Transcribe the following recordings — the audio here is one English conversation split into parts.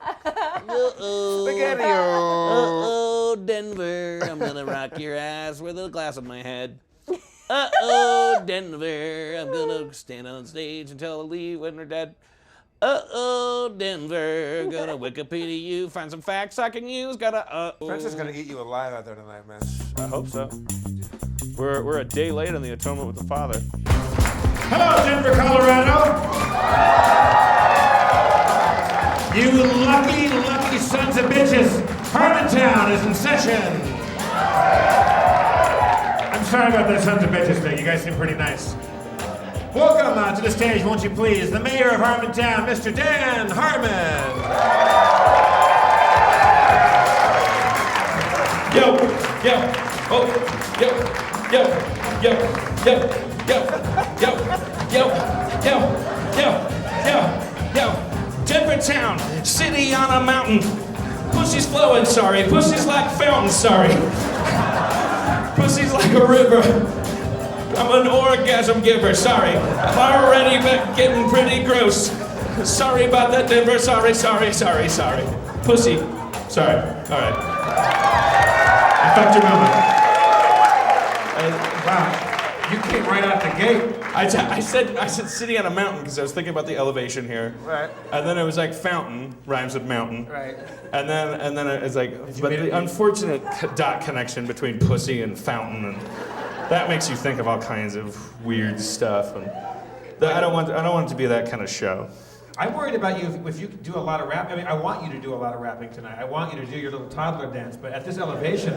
Uh-oh. Spaghetti. Uh-oh, Denver. I'm gonna rock your ass with a glass on my head. Uh-oh, Denver. I'm gonna stand on stage and tell Lee when they're dead. Uh-oh, Denver. Gonna Wikipedia you, find some facts I can use. French is gonna eat you alive out there tonight, man. I hope so. We're a day late on the Atonement with the Father. Hello, Denver, Colorado. You lucky, lucky sons of bitches. Harmontown is in session. I'm sorry about that sons of bitches thing. You guys seem pretty nice. Welcome to the stage, won't you please, the mayor of Harmontown, Mr. Dan Harmon. Yo, yo, oh, yo, yo, yo, yo, yo, yo, yo, yo, yo, yo, yo. Denver town, city on a mountain. Pussy's flowing, sorry. Pussy's like fountains, sorry. Pussy's like a river. I'm an orgasm giver, sorry. I'm already getting pretty gross. Sorry about that, Denver. Sorry. Pussy. Sorry. All right. I fucked your mama. Wow, you came right out the gate. I said city on a mountain because I was thinking about the elevation here. Right. And then it was like fountain, rhymes with mountain. Right. And then it's like, but the unfortunate dot connection between pussy and fountain, and that makes you think of all kinds of weird stuff. And I don't want it to be that kind of show. I'm worried about you if you do a lot of rap. I mean, I want you to do a lot of rapping tonight. I want you to do your little toddler dance, but at this elevation,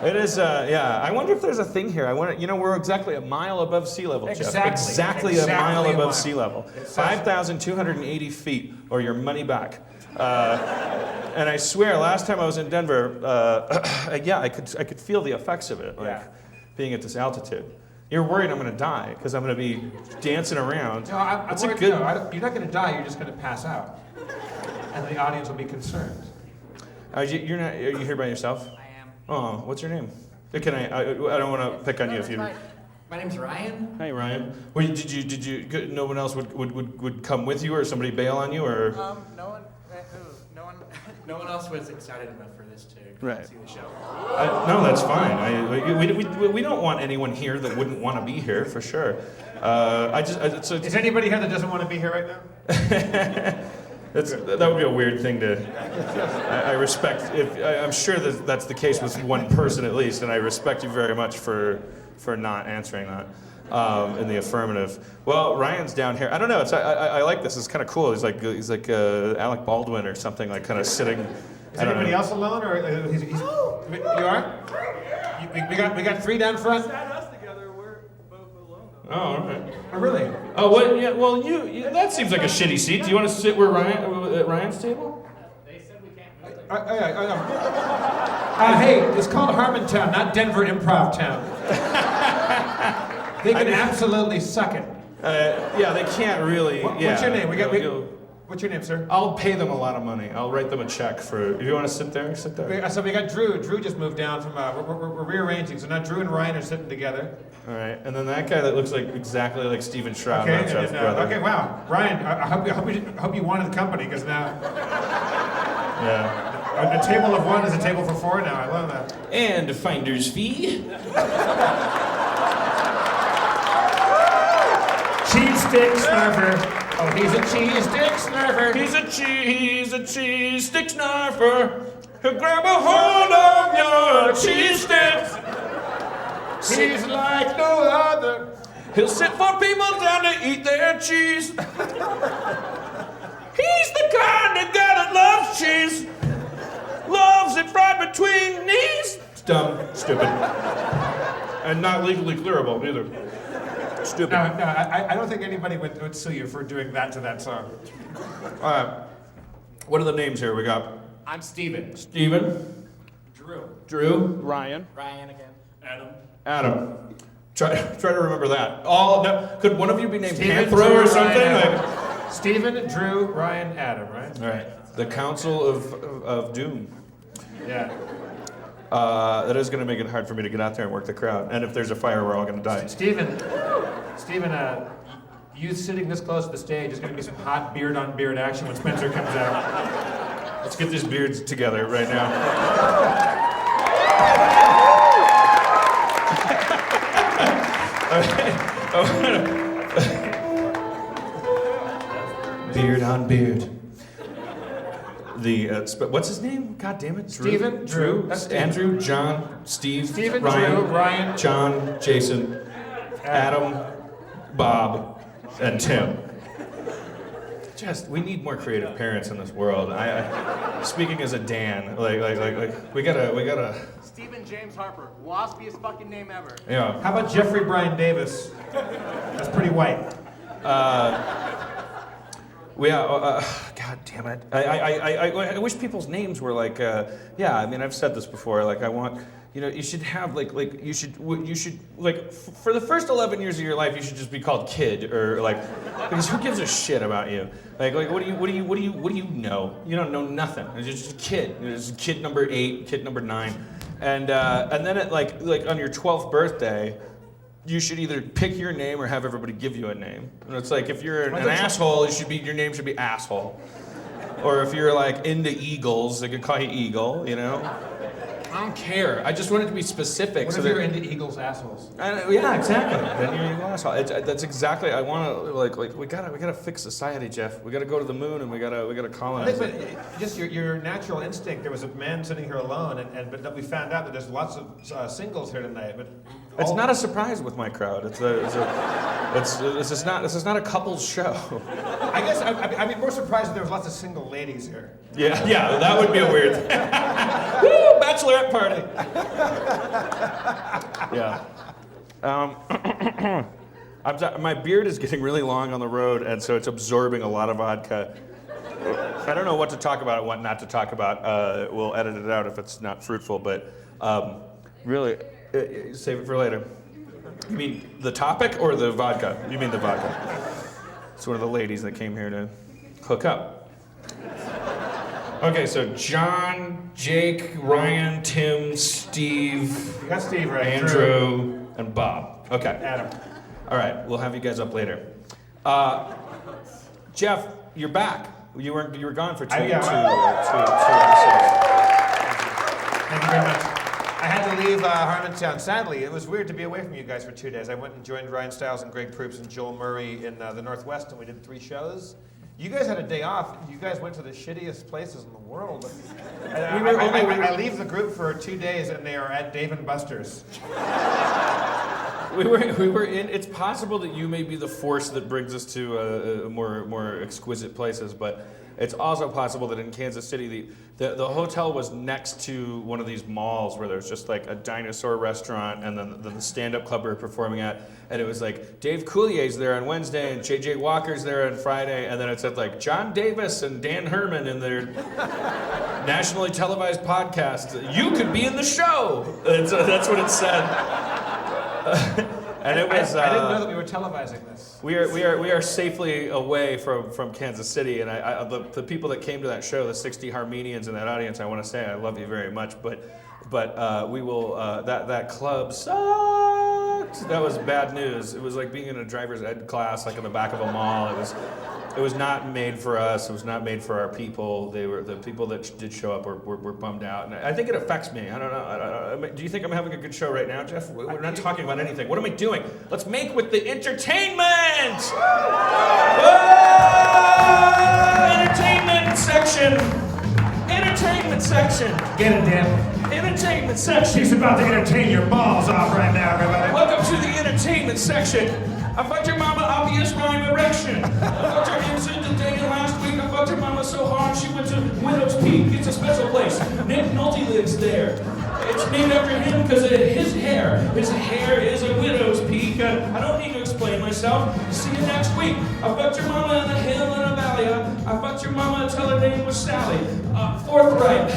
It is, yeah. I wonder if there's a thing here. We're exactly a mile above sea level, Jeff. Exactly a mile above sea level. 5,280 feet, or your money back. And I swear, last time I was in Denver, I could feel the effects of it, being at this altitude. You're worried I'm going to die because I'm going to be dancing around. No, I'm worried. You're not going to die. You're just going to pass out, and the audience will be concerned. Are you here by yourself? I am. Oh, what's your name? Can I don't want to pick on you if you. My name's Ryan. Hey Ryan. Well, did you? No one else would come with you, or somebody bail on you, or? No one else was excited enough for this to see the show. No, that's fine. We don't want anyone here that wouldn't want to be here for sure. Is anybody here that doesn't want to be here right now? That would be a weird thing to. I respect. I'm sure that's the case with one person at least, and I respect you very much for not answering that in the affirmative. Well, Ryan's down here. I don't know. I like this. It's kind of cool. He's like Alec Baldwin or something, like kind of sitting. Is anybody else alone, or you are? We got three down front. Oh, all right. Oh, really? Oh, what? Yeah. Well, you that seems like a shitty seat. Do you want to sit where at Ryan's table? They said we can't move it. Hey, it's called Harmontown, not Denver Improv Town. They can absolutely suck it. Yeah, they can't really. What's your name? What's your name, sir? I'll pay them a lot of money. I'll write them a check for. If you want to sit there, sit there. So we got Drew. Drew just moved down from. We're rearranging. So now Drew and Ryan are sitting together. All right, and then that guy that looks like exactly like Steven Shroud. Okay, okay, wow, Ryan. I hope you wanted the company because now. Yeah. A table of one is a table for four now. I love that. And finder's fee. Cheese stick snuffer. Oh, he's a cheese stick snuffer. He's a cheese stick snuffer. He'll grab a hold of your cheese sticks. He's like no other. He'll sit for people down to eat their cheese. He's the kind of guy that loves cheese. Loves it fried between knees. It's dumb, stupid. And not legally clearable either. Stupid. No, I don't think anybody would sue you for doing that to that song. What are the names here we got? I'm Steven. Steven. Drew. Ryan again. Adam. Try to remember that. Could one of you be named Steven, Panthro Drew, or something? Ryan, Steven, Drew, Ryan, Adam, right? All right. The Council of Doom. Yeah. That is going to make it hard for me to get out there and work the crowd. And if there's a fire, we're all going to die. Steven, you sitting this close to the stage is going to be some hot beard-on-beard action when Spencer comes out. Let's get these beards together right now. Beard on beard. What's his name? God damn it. Steven, Drew. That's Steven. Andrew, John, Steve, Steven, Ryan, Drew, Ryan, John, Jason, Adam, Bob, and Tim. We need more creative parents in this world. I speaking as a Dan, we gotta. Stephen James Harper, waspiest fucking name ever. Yeah. How about Jeffrey Brian Davis? That's pretty white. God damn it. I wish people's names were like, I mean, I've said this before, like, I want, you should have, you should, for the first 11 years of your life, you should just be called Kid, or, because who gives a shit about you? What do you know? You don't know nothing. You're just a kid. You're just kid number 8, kid number 9. And then at, on your 12th birthday, you should either pick your name or have everybody give you a name. And it's like, if you're an asshole, your name should be Asshole. Or if you're into eagles, they could call you Eagle, I don't care. I just want it to be specific. What if you're into eagles' assholes? Yeah, exactly. Then you're an eagle asshole. That's exactly. I want to we gotta fix society, Jeff. We gotta go to the moon and we gotta colonize. But just your natural instinct. There was a man sitting here alone, but we found out that there's lots of singles here tonight. But it's not a surprise with my crowd. This is not a couples show. I guess I'd be more surprised if there was lots of single ladies here. Yeah, that would be a weird thing. Woo, bachelorette party. Yeah. My beard is getting really long on the road, and so it's absorbing a lot of vodka. I don't know what to talk about and what not to talk about. We'll edit it out if it's not fruitful, but really, save it for later. You mean the topic or the vodka? You mean the vodka. It's one of the ladies that came here to hook up. Okay, so John, Jake, Ryan, Tim, Steve, You got Steve right. Andrew, and Bob. Okay. Adam. All right, we'll have you guys up later. Jeff, you're back. You were gone for two episodes. Thank you very much. I had to leave Harmontown. Sadly, it was weird to be away from you guys for 2 days. I went and joined Ryan Stiles and Greg Proops and Joel Murray in the Northwest, and we did 3 shows. You guys had a day off. You guys went to the shittiest places in the world. I leave the group for 2 days, and they are at Dave & Buster's. We were in. It's possible that you may be the force that brings us to more exquisite places, but it's also possible that in Kansas City, the hotel was next to one of these malls where there's just a dinosaur restaurant, and then the stand-up club we were performing at, and it was Dave Coulier's there on Wednesday, and J.J. Walker's there on Friday, and then it said John Davis and Dan Herman in their nationally televised podcast. You could be in the show. And so that's what it said. And it was. I didn't know that we were televising this. We are safely away from Kansas City, and the people that came to that show, the 60 Harmenians in that audience, I want to say I love you very much, but we will. That club sucked. That was bad news. It was like being in a driver's ed class, in the back of a mall. It was not made for us. It was not made for our people. The people that did show up were bummed out, and I think it affects me. I don't know. Do you think I'm having a good show right now, Jeff? We're not talking about anything. What am I doing? Let's make with the entertainment. Whoa! Entertainment section. Entertainment section. Get it, Dan. Entertainment section. She's about to entertain your balls off right now, everybody. Welcome to the entertainment section. I fucked your mama, obvious rhyme erection. I fucked her instant the day last week. I fucked her mama so hard she went to Widow's Peak. It's a special place. Nick Nolte lives there. It's named after him because of his hair. His hair is a widow's peak. I don't need to explain myself. See you next week. I fucked your mama in a hill in a valley. I fucked your mama until her name was Sally. Forthright.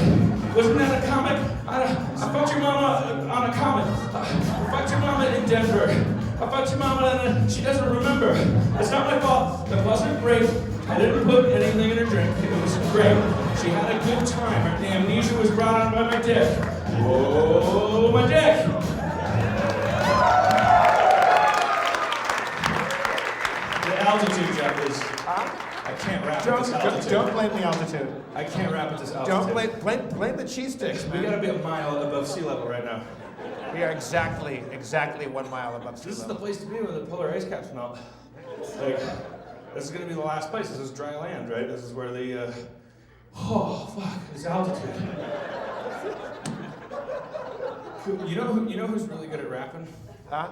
Wasn't that a comic? I fucked your mama on a comic. I fucked your mama in Denver. I fucked your mama and she doesn't remember. It's not my fault. It wasn't great. I didn't put anything in her drink. It was great. She had a good time. Her amnesia was brought on by my dick. Whoa, my dick! The I can't rap at this altitude. Don't blame the altitude. I can't rap at this altitude. Don't blame the cheese sticks, man. We gotta be a mile above sea level right now. We are exactly 1 mile above sea This is level. the place to be when the polar ice caps melt. Like, this is gonna be the last place. This is dry land, right? This is where the, oh, fuck, this altitude. You know who's really good at rapping? Huh?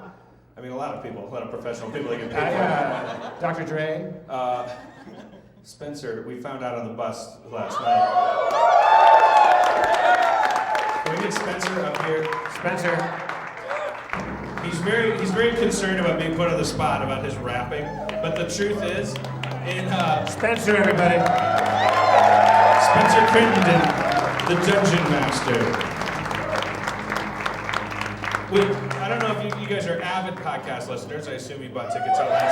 I mean, a lot of professional people that get paid. Dr. Dre. Spencer, we found out on the bus last night. Can we get Spencer up here? Spencer. He's very concerned about being put on the spot about his rapping, but the truth is, in Spencer, everybody. Spencer Crittenden, the Dungeon Master. I don't know if you guys are avid podcast listeners. I assume you bought tickets online.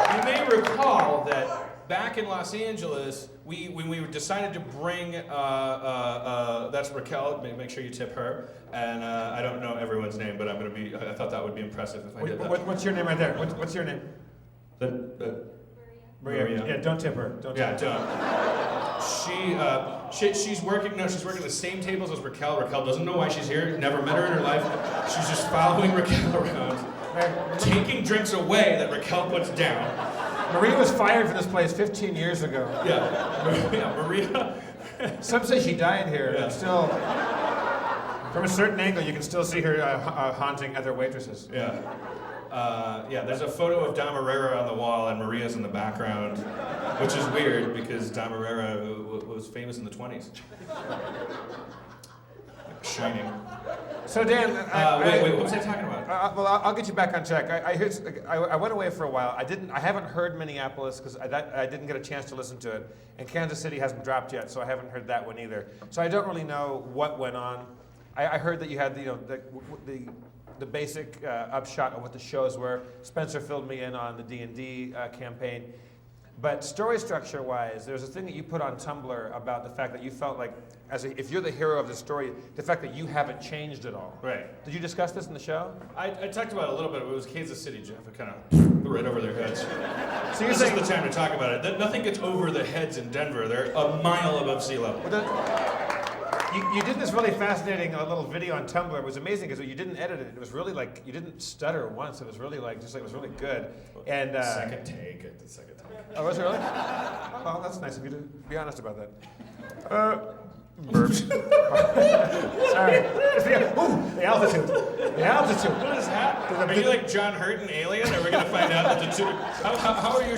So you may recall that back in Los Angeles, when we decided to bring, that's Raquel, make sure you tip her. And I don't know everyone's name, but I thought that would be impressive if I did that. What's your name right there? What's your name? Maria. Yeah, don't tip her. Don't. She's working the same tables as Raquel. Raquel doesn't know why she's here, never met her in her life. She's just following Raquel around, taking drinks away that Raquel puts down. Maria was fired from this place 15 years ago. Yeah, Maria. Some say she died here, Yeah. and still, from a certain angle, you can still see her haunting other waitresses. Yeah. There's a photo of Dom Herrera on the wall and Maria's in the background, which is weird because Dom Herrera was famous in the 20s. Shining. So Dan, wait, what was I talking about? Well, I'll get you back on track. I went away for a while. I haven't heard Minneapolis because I didn't get a chance to listen to it, and Kansas City hasn't dropped yet, so I haven't heard that one either. So I don't really know what went on. I heard that you had the basic upshot of what the shows were. Spencer filled me in on the D&D campaign. But story structure-wise, there's a thing that you put on Tumblr about the fact that you felt like, if you're the hero of the story, the fact that you haven't changed at all. Right. Did you discuss this in the show? I talked about it a little bit. It was Kansas City, Jeff. It kind of right over their heads. So you're This saying is the time to talk about it. Nothing gets over the heads in Denver. They're a mile above sea level. you did this really fascinating little video on Tumblr. It was amazing because you didn't edit it. It was really like you didn't stutter once. It was really it was really good. And second take at the second take. Oh, was it really? Oh, well, that's nice of you to be honest about that. Burps. Sorry. The altitude. The altitude. What is that? Are you like John Hurt in Alien? Or we're gonna find out that the two? How are your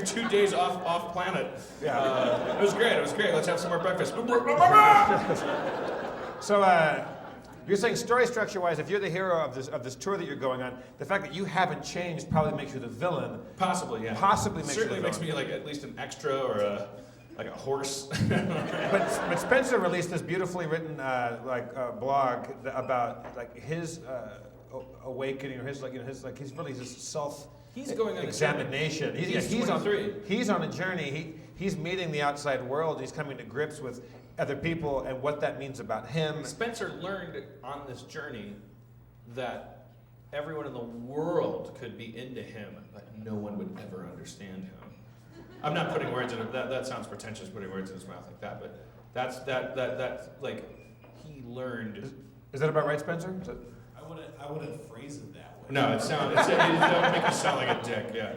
2 days off planet? Yeah. It was great. Let's have some more breakfast. So, you're saying story structure-wise, if you're the hero of this tour that you're going on, the fact that you haven't changed probably makes you the villain. Possibly, yeah. Possibly makes Certainly you the makes villain. me like at least an extra or a horse. But Spencer released this beautifully written blog about his awakening or his he's really just self. He's going on examination. He's 23. He's on a journey. He's meeting the outside world. He's coming to grips with other people and what that means about him. Spencer learned on this journey that everyone in the world could be into him, but no one would ever understand him. I'm not putting words in it. That sounds pretentious, putting words in his mouth like that. But that's like he learned. Is that about right, Spencer? I wouldn't phrase it that way. No, it would make you sound like a dick. Yeah,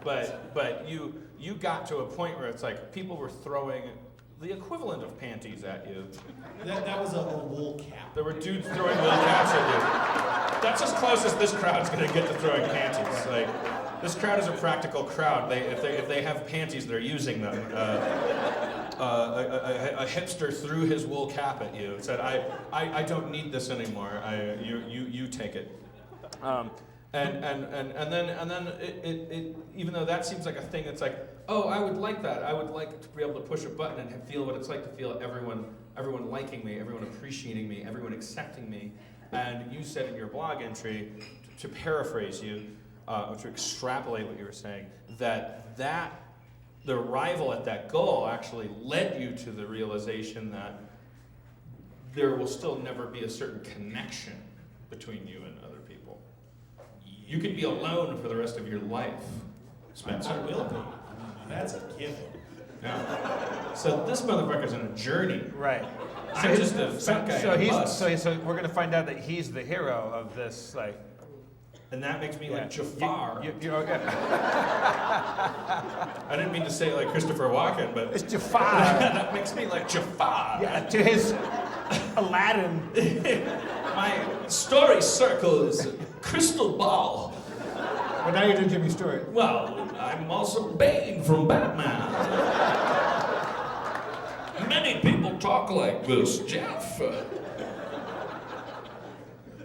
but you got to a point where it's like people were throwing the equivalent of panties at you. That was a wool cap. There were dudes throwing wool caps at you. That's as close as this crowd's gonna get to throwing panties. Like, this crowd is a practical crowd. If they have panties, they're using them. A hipster threw his wool cap at you and said, "I don't need this anymore. You take it." And then it even though that seems like a thing that's like, oh, I would like that. I would like to be able to push a button and feel what it's like to feel everyone liking me, everyone appreciating me, everyone accepting me. And you said in your blog entry, to paraphrase you, or to extrapolate what you were saying, that the arrival at that goal actually led you to the realization that there will still never be a certain connection between you and other people. You could be alone for the rest of your life, Spencer. I will be. That's a given. Yeah. So this motherfucker's on a journey. Right. I'm just a fat guy on a bus. So we're gonna find out that he's the hero of this, like. And that makes me like Jafar. You're okay. I didn't mean to say it like Christopher Walken, but It's Jafar. that makes me like Jafar. Yeah, to his Aladdin. My story circle is a crystal ball. Well, now you're doing Jimmy Stewart. Well, I'm also Bane from Batman. Many people talk like this, Jeff.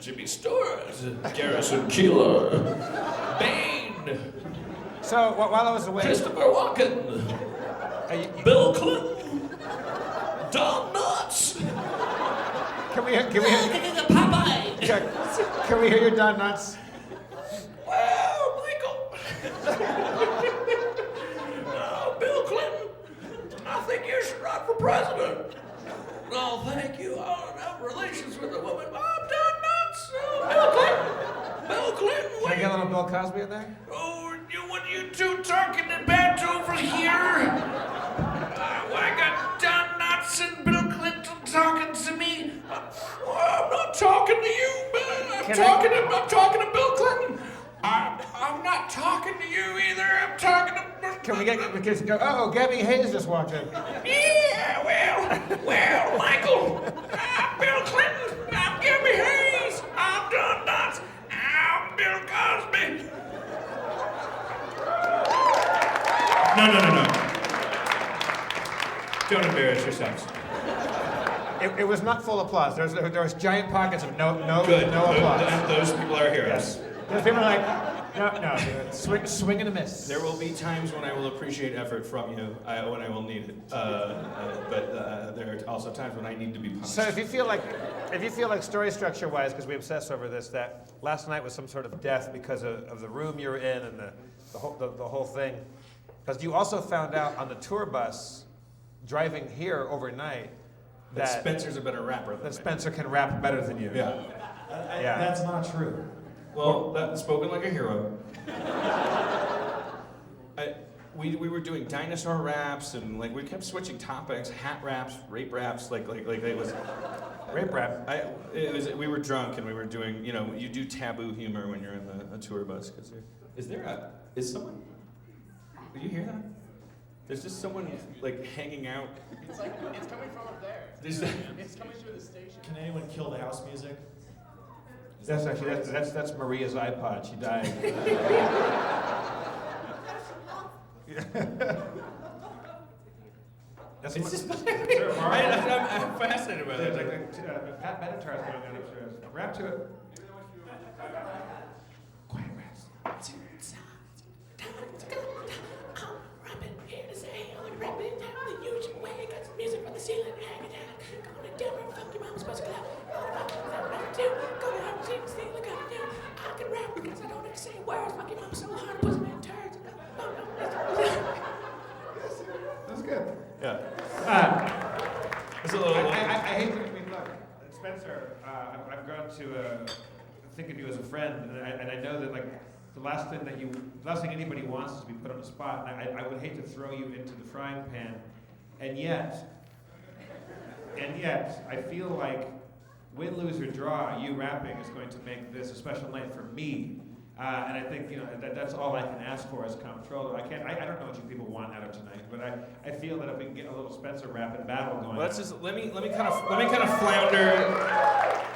Jimmy Stewart, Garrison Keillor, Bane, So while I was away, Christopher Walken, Bill Clinton, Don Knotts. can we hear Popeye. can we hear your Don Knotts? Well, Michael. Oh, Bill Clinton, I think you should run for president. No, thank you. I don't have relations with a woman. I'm Don Knotts. Bill Clinton. Bill Clinton. Can I get a little Bill Cosby in there? Oh, when you two talking about over here? I got Don Knotts and Bill Clinton talking to me. I'm not talking to you, man. I'm talking to Bill Clinton. I'm not talking to you either. I'm talking to. Can we get because Gabby Hayes just walked in. Yeah, well, Michael. I'm Bill Clinton. I'm Gabby Hayes. I'm Don Knotts. I'm Bill Cosby. No. Don't embarrass yourselves. It was not full applause. There was giant pockets of no Good. applause. Those people are heroes. Yes. Those people are like, no, swing and a miss. There will be times when I will appreciate effort from you, when I will need it. But there are also times when I need to be punished. So if you feel like story structure wise, because we obsess over this, that last night was some sort of death because of the room you were in and the whole thing, because you also found out on the tour bus driving here overnight that Spencer's a better rapper than me. Spencer can rap better than you. Yeah. Yeah. That's not true. Well, that's spoken like a hero. We were doing dinosaur raps and like we kept switching topics, hat raps, rape raps, like it was Rape rap. we were drunk and we were doing, you do taboo humor when you're in a tour bus. Is someone? Did you hear that? There's just someone like hanging out. It's coming from up there. It's coming through the station. Can anyone kill the house music? That's actually that's Maria's iPod. She died. That's It's just I'm fascinated by There's that. like Pat Benatar's going on upstairs. Rap to it. Quiet raps. That's good. Yeah. It's a I little. hate to, look, Spencer, I've grown to think of you as a friend, and I know that, like, the last thing anybody wants is to be put on the spot, and I would hate to throw you into the frying pan, and yet, I feel like win, lose, or draw, you rapping is going to make this a special night for me. And I think that's all I can ask for as comptroller. I don't know what you people want out of tonight, but I feel that if we can get a little Spencer rap and battle going. Well, let's just let me kind of flounder.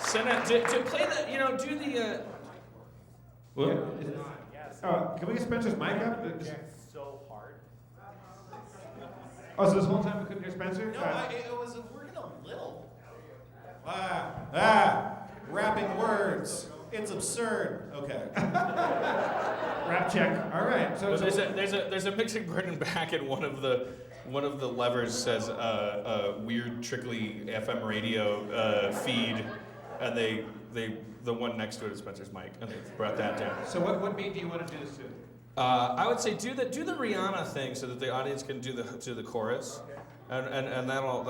Send it to play the do the. What? Oh, can we get Spencer's mic up? It's so hard. Oh, so this whole time we couldn't hear Spencer? No, it was working a little. Rapping words. It's absurd. Okay. Rap check. All right. So There's a mixing board in back, and one of the levers says weird trickly FM radio feed, and the one next to it is Spencer's mic, and they brought that down. So what beat do you want to do this to? I would say do the Rihanna thing so that the audience can do the chorus, and that'll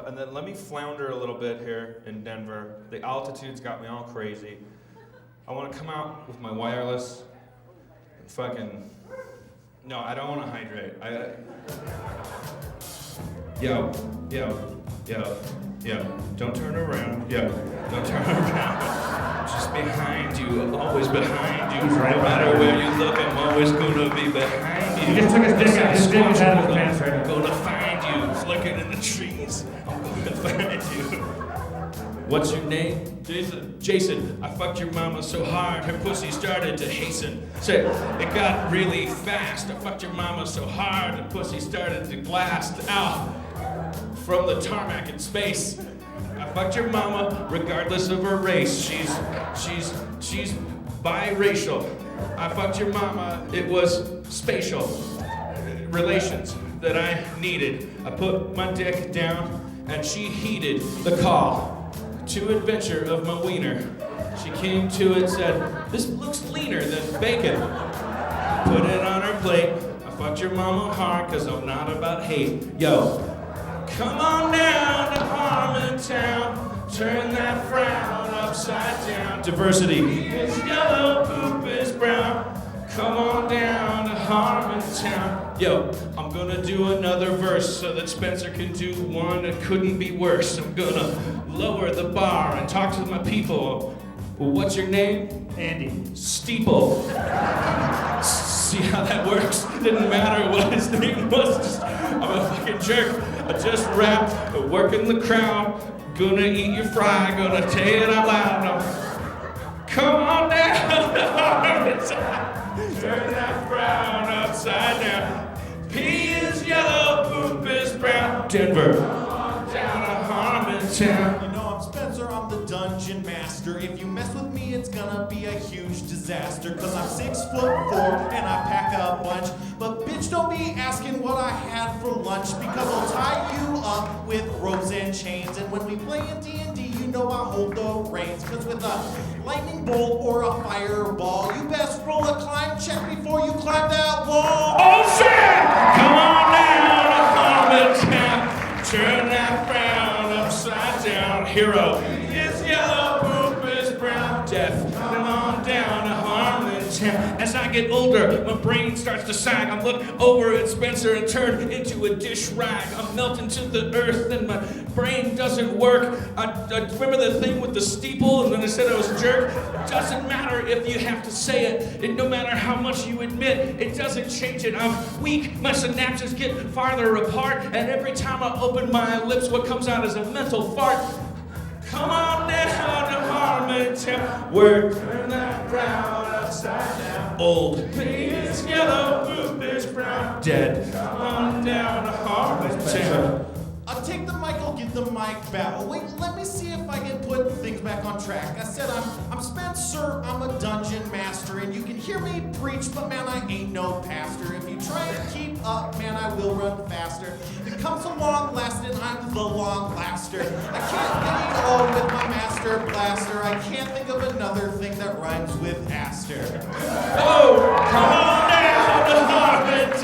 and then let me flounder a little bit here in Denver. The altitude's got me all crazy. I want to come out with my wireless and fucking No, I don't want to hydrate. Yo. Don't turn around. Yo, don't turn around. Just behind you, always behind you. No matter where you look, I'm always gonna be behind you. He just took his dick out. His dick is out of his pants right I'm now. gonna find you, looking in the trees. I'm gonna find you. What's your name? Jason. Jason, I fucked your mama so hard, her pussy started to hasten. Say, it got really fast. I fucked your mama so hard, her pussy started to blast out from the tarmac in space. I fucked your mama regardless of her race. She's biracial. I fucked your mama, it was spatial relations that I needed. I put my dick down and she heeded the call to adventure of my wiener. She came to it, said, this looks leaner than bacon. Put it on her plate. I fucked your mama hard cause I'm not about hate. Yo, come on down to Harmontown, turn that frown upside down. Diversity is yellow, poop is brown. Come on down to Harmontown. Yo, I'm gonna do another verse so that Spencer can do one that couldn't be worse. I'm gonna lower the bar and talk to my people. Well, what's your name? Andy. Steeple. See how that works? Didn't matter what his name was. I'm a fucking jerk. I just rapped, working the crowd. Gonna eat your fry, gonna tell it out loud. Come on down to Harmontown. Turn that frown upside down. P is yellow, poop is brown. Denver. Come on down to Harmontown. You know, I'm Spencer, I'm the dungeon master. If you mess with me, it's gonna be a huge disaster. Cause I'm 6'4" and I pack a bunch. But bitch, don't be asking what I had for lunch. Because I'll tie you up with ropes and chains. And when we play in D&D, you know I hold the reins. Cause with a lightning bolt or a fireball, you best roll a climb check before you climb that wall. Oh shit! Come on down to Harmontown. Turn that frown upside down. Hero is yellow, poop is brown. Death, come on down to Harmontown. As I get older, my brain starts to sag. I'm looking over at Spencer and turn into a dish rag. I'm melting to the earth and my brain doesn't work. I remember the thing with the steeple and then I said I was a jerk. It doesn't matter if you have to say it. No matter how much you admit, it doesn't change it. I'm weak, my synapses get farther apart, and every time I open my lips, what comes out is a mental fart. Come on down to Harmontown, where turn that frown upside down. Old P is yellow, poop is brown. Dead. Come on down to Harmontown. I'll take the mic, I'll give the mic back. Oh, wait, let me see if I can put things back on track. I said I'm Spencer, I'm a dungeon master, and you can hear me preach, but man, I ain't no pastor. If you try to keep up, man, I will run faster. It comes along lasting, I'm the long laster. I can't get it all with my master blaster. I can't think of another thing that rhymes with aster. Oh, come on down to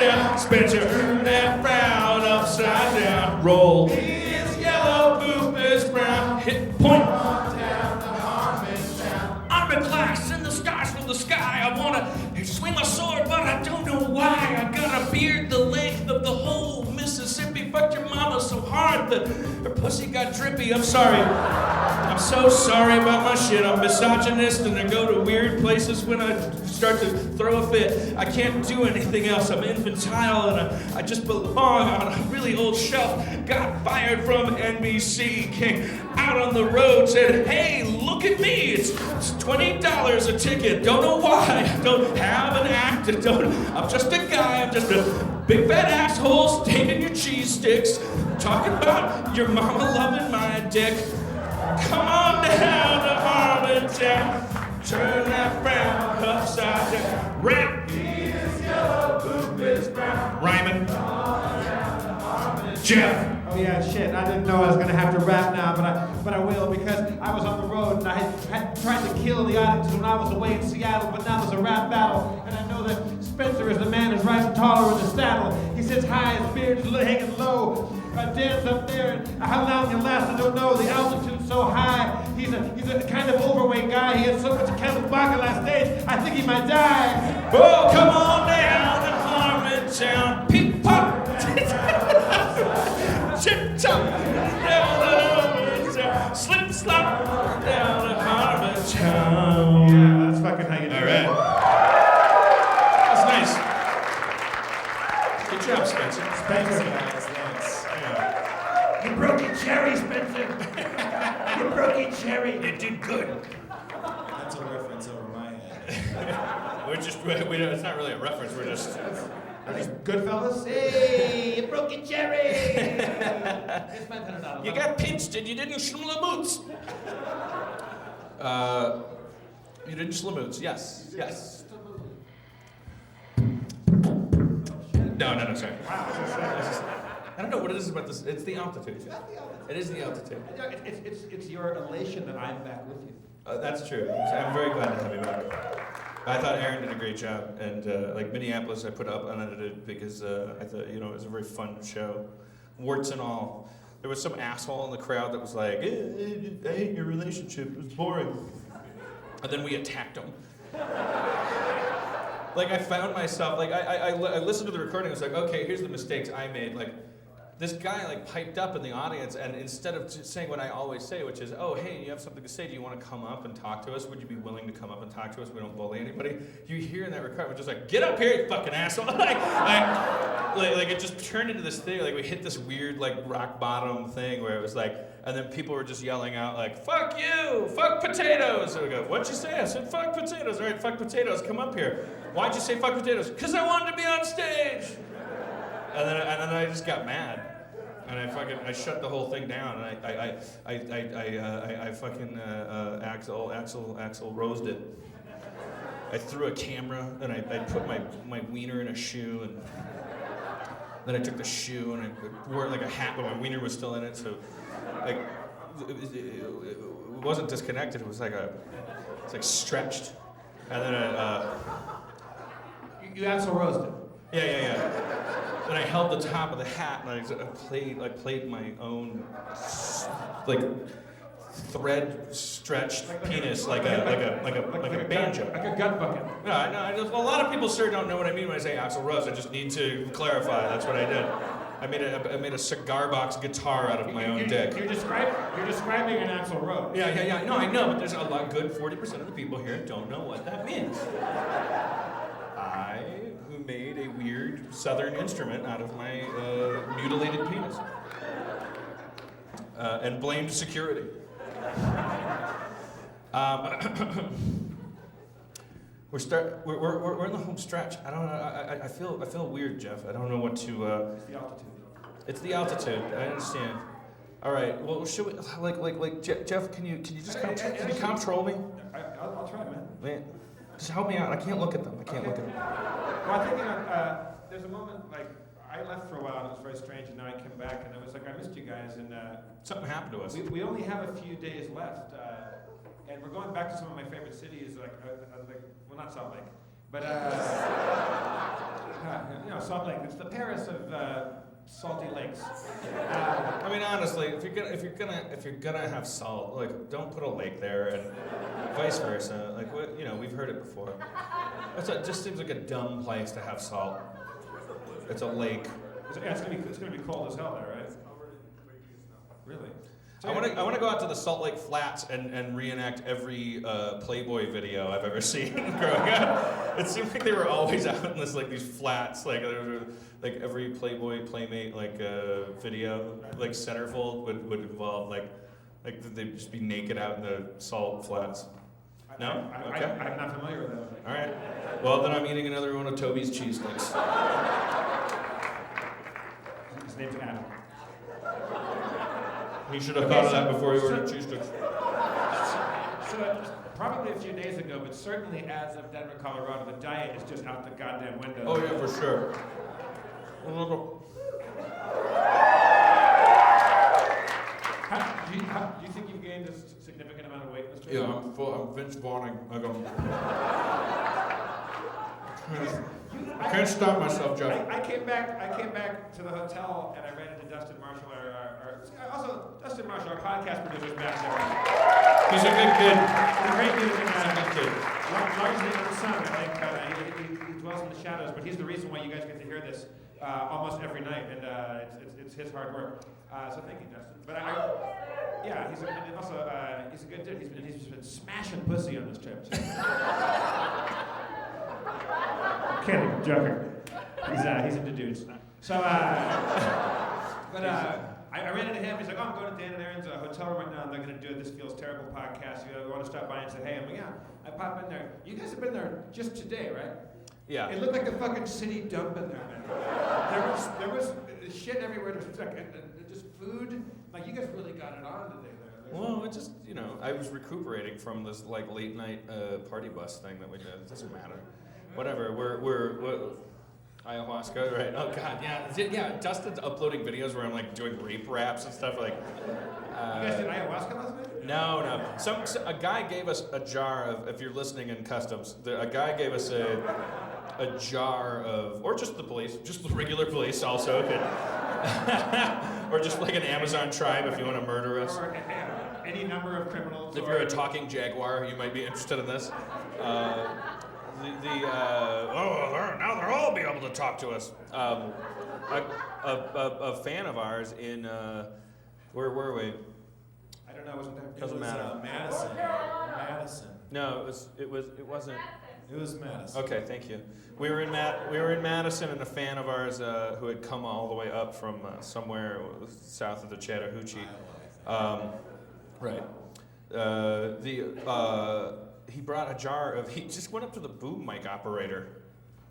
Harmontown. Spencer, turn that frown upside down. Roll. He is yellow, poop is brown. Hit point. Come on down to Harmontown. I'm in class and the stars from the sky. I wanna swing my sword, but I don't know why. I got a beard the length of the whole Mississippi. Fucked your mama so hard that her pussy got drippy. I'm sorry. I'm so sorry about my shit. I'm misogynist and I go to weird places when I start to throw a fit. I can't do anything else. I'm infantile and I just belong on a really old shelf. Got fired from NBC. Came out on the road, said, hey, look at me. It's $20 a ticket. Don't know why. I don't have an act. I'm just a guy. I'm just a big fat asshole stating your cheese sticks. Talking about your mama loving my dick. Come on down to Harmontown. Turn that frown upside down. Rap. He is yellow, poop is brown. Ryman. Come on down to Harmontown. Jeff. Oh yeah, shit, I didn't know I was gonna have to rap now, but I will, because I was on the road and I had tried to kill the audience when I was away in Seattle, but now there's a rap battle, and I know that Spencer is the man who's rising taller in the saddle. He sits high, his beard is hanging low. I dance up there, and how long he'll last, I don't know. The altitude's so high. He's a kind of overweight guy. He had so much Camelbaca last stage, I think he might die. Oh, come on down to Harmon. Harmontown. Peep pop. Chip chop. Down to Harmontown. Slip slop. Down to Harmontown. Yeah, that's fucking how you do All it. right. That's nice. Good job, Spencer. Spencer. Yeah. You broke your cherry, Spencer. You broke your cherry. You did good. That's a reference over my head. It's not really a reference. We're just. Are these Goodfellas? Hey, you broke your cherry. It's $500. You got pinched and you didn't schlamoots. You didn't schlamoots. Yes. Yes. No, sorry. I don't know what it is about this. It's the altitude. It is the altitude. It's your elation that I'm back with you. That's true. I'm very glad to have you back. I thought Aaron did a great job, and like Minneapolis, I put up unedited because I thought it was a very fun show, warts and all. There was some asshole in the crowd that was like, "I hate your relationship. It was boring," and then we attacked him. Like I found myself like I listened to the recording. I was like, okay, here's the mistakes I made. Like this guy like piped up in the audience, and instead of just saying what I always say, which is, oh hey, you have something to say? Do you want to come up and talk to us? Would you be willing to come up and talk to us? We don't bully anybody. You hear in that recording, we're just like, get up here, you fucking asshole! like it just turned into this thing. Like we hit this weird like rock bottom thing where it was like, and then people were just yelling out like, fuck you, fuck potatoes. And we go, what'd you say? I said, fuck potatoes. All right, fuck potatoes. Come up here. Why'd you say fuck potatoes? Because I wanted to be on stage. And then I just got mad, and I shut the whole thing down, and I fucking Axl Rosed it. I threw a camera, and I put my wiener in a shoe, and then I took the shoe and I wore it like a hat, but my wiener was still in it, so like it wasn't disconnected. It was like stretched, and then You Axl Rosed it. Yeah. Then I held the top of the hat and I played my own like thread stretched penis like a banjo. Like a gut bucket. No, a lot of people sure don't know what I mean when I say Axl Rose. I just need to clarify. That's what I did. I made a cigar box guitar out of my own dick. You're describing an Axl Rose. Yeah. No, I know, but there's a lot. Good 40% of the people here don't know what that means. I made a weird southern instrument out of my mutilated penis and blamed security. We're in the home stretch. I don't know. I feel weird, Jeff. I don't know what to. It's the altitude. It's the altitude. I understand. All right. Well, should we like Jeff? Can you just control me? I'll try, man. Just help me out. I can't look at them. Well, I think there's a moment like I left for a while and it was very strange, and now I came back and I was like, I missed you guys, and something happened to us. We only have a few days left, and we're going back to some of my favorite cities, like well, not Salt Lake, but Salt Lake. It's the Paris of salty lakes. I mean, honestly, if you're gonna have salt, like don't put a lake there, and vice versa. Like we've heard it before. It just seems like a dumb place to have salt. It's a lake. It's gonna be cold as hell there, right? Really? I want to go out to the Salt Lake Flats and reenact every Playboy video I've ever seen growing up. It seemed like they were always out in these flats, like every Playboy Playmate video, like centerfold would involve like they'd just be naked out in the salt flats. No? Okay. I'm not familiar with that. All right. Well, then I'm eating another one of Toby's cheese sticks. His name's Adam. He should have thought of that before he ordered cheese sticks. So, probably a few days ago, but certainly as of Denver, Colorado, the diet is just out the goddamn window. Oh, yeah, for sure. Do you think you've gained a significant amount of weight in this trip? Yeah, I'm Vince Vaughning. I can't stop myself, Jeff. I came back to the hotel and I ran into Dustin Marshall, Dustin Marshall, our podcast producer, back there. He's a good kid. He's a great dude. He's a good kid. Largely unsung, I think. He dwells in the shadows, but he's the reason why you guys get to hear this. every night, and it's his hard work. So thank you, Justin. But he's a good dude. He's been smashing pussy on this trip. Kidding, I'm joking. He's into dudes. So, I ran into him. He's like, I'm going to Dan and Aaron's hotel room right now, and they're going to do a This Feels Terrible podcast. You want to stop by and say, hey? I'm like, yeah. I pop in there. You guys have been there just today, right? Yeah. It looked like a fucking city dump in there, man. There was shit everywhere. There was like just food. Like, you guys really got it on today there. Well, it just, I was recuperating from this like late night party bus thing that we did. It doesn't matter. Whatever. We're ayahuasca, right? Oh God, yeah. Dustin's uploading videos where I'm like doing rape raps and stuff like. You guys did ayahuasca last night? No. A guy gave us a jar of. If you're listening in customs, a guy gave us a jar of, or just the police, just the regular police also could, or just like an Amazon tribe if you want to murder us. Or any number of criminals. If you're a talking jaguar, you might be interested in this. Now they'll all be able to talk to us. A fan of ours in, where were we? I don't know, wasn't there? Doesn't matter. Madison. No, it wasn't. It was Madison. Okay, thank you. We were in Madison, and a fan of ours who had come all the way up from somewhere south of the Chattahoochee. Right. He brought a jar of. He just went up to the boom mic operator,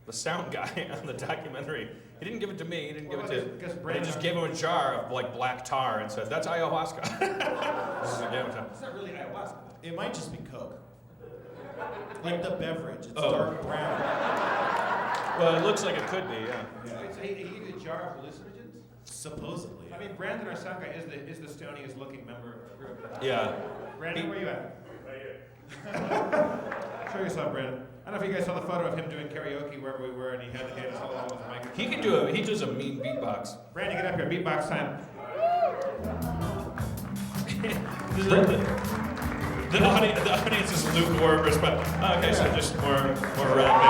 the sound guy on the documentary. He didn't give it to me. He didn't give it to. But he just gave him a jar of like black tar and said, "That's ayahuasca." It's not really ayahuasca. It might just be Coke. Like the beverage. It's Oh. dark brown. Well, it looks like it could be, yeah. So he gave you a jar of hallucinogens? Supposedly. I mean, Brandon, our sound guy, is the stoniest looking member of the group. Yeah. Brandon, where you at? Show yourself, Brandon. I don't know if you guys saw the photo of him doing karaoke wherever we were, and he had his whole on with mic. He does a mean beatbox. Brandon, get up here. Beatbox time. The audience is lukewarm response. Okay, so just more rapping. All right.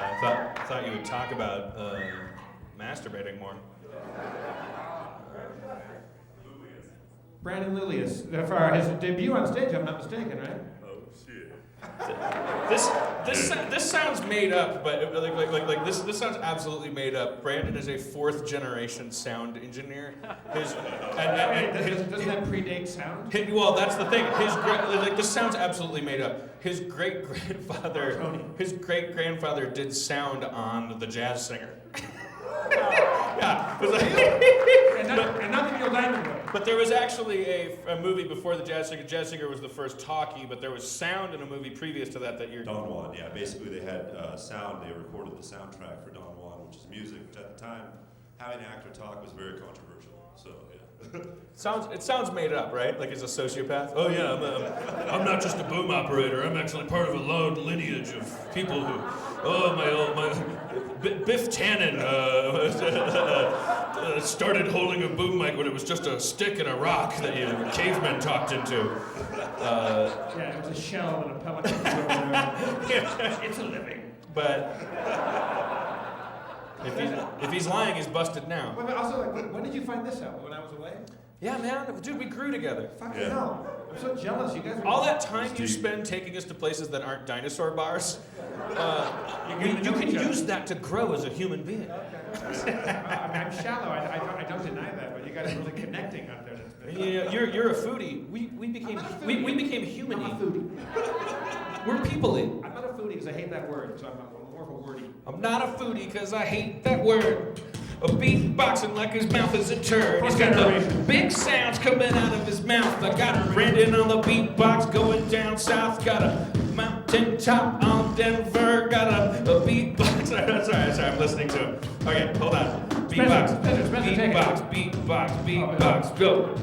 I thought you would talk about masturbating more. Brandon Lulius, for his debut on stage, if I'm not mistaken, right? Oh, shit. This sounds made up, but like this sounds absolutely made up. Brandon is a 4th generation sound engineer. Doesn't that predate sound? Well, that's the thing. This sounds absolutely made up. His great grandfather did sound on The Jazz Singer. Yeah, it was like, and not the Neil Diamond way. but there was actually a movie before The Jazz Singer. Jazz Singer was the first talkie, but there was sound in a movie previous to that you're... Don Juan, yeah. Basically, they had sound. They recorded the soundtrack for Don Juan, which is music, which at the time, having an actor talk was very controversial. So, yeah. It sounds made up, right? Like he's a sociopath. Oh yeah, I'm not just a boom operator. I'm actually part of a long lineage of people who, Biff Tannen started holding a boom mic when it was just a stick and a rock that cavemen talked into. Yeah, it was a shell and a pelican. It's a living. But if he's lying, he's busted now. But also, like, when did you find this out? When I was away? Yeah, man, dude, we grew together. Fucking hell. I'm so jealous. You guys are All that time you spend taking us to places that aren't dinosaur bars, you can use that to grow as a human being. Okay. I'm shallow. I don't deny that, but you guys are really connecting out there. You're a foodie. We became human-y. I'm a foodie. We're people-y. I'm not a foodie because I hate that word, so I'm more of a wordy. I'm not a foodie because I hate that word. A beatboxing like his mouth is a turd. He's got the big sounds coming out of his mouth. I got Brandon on the beatbox going down south. Got a mountain top on Denver. Got a beatbox. Sorry, I'm listening to him. Okay, hold on. Beatbox, beatbox, go.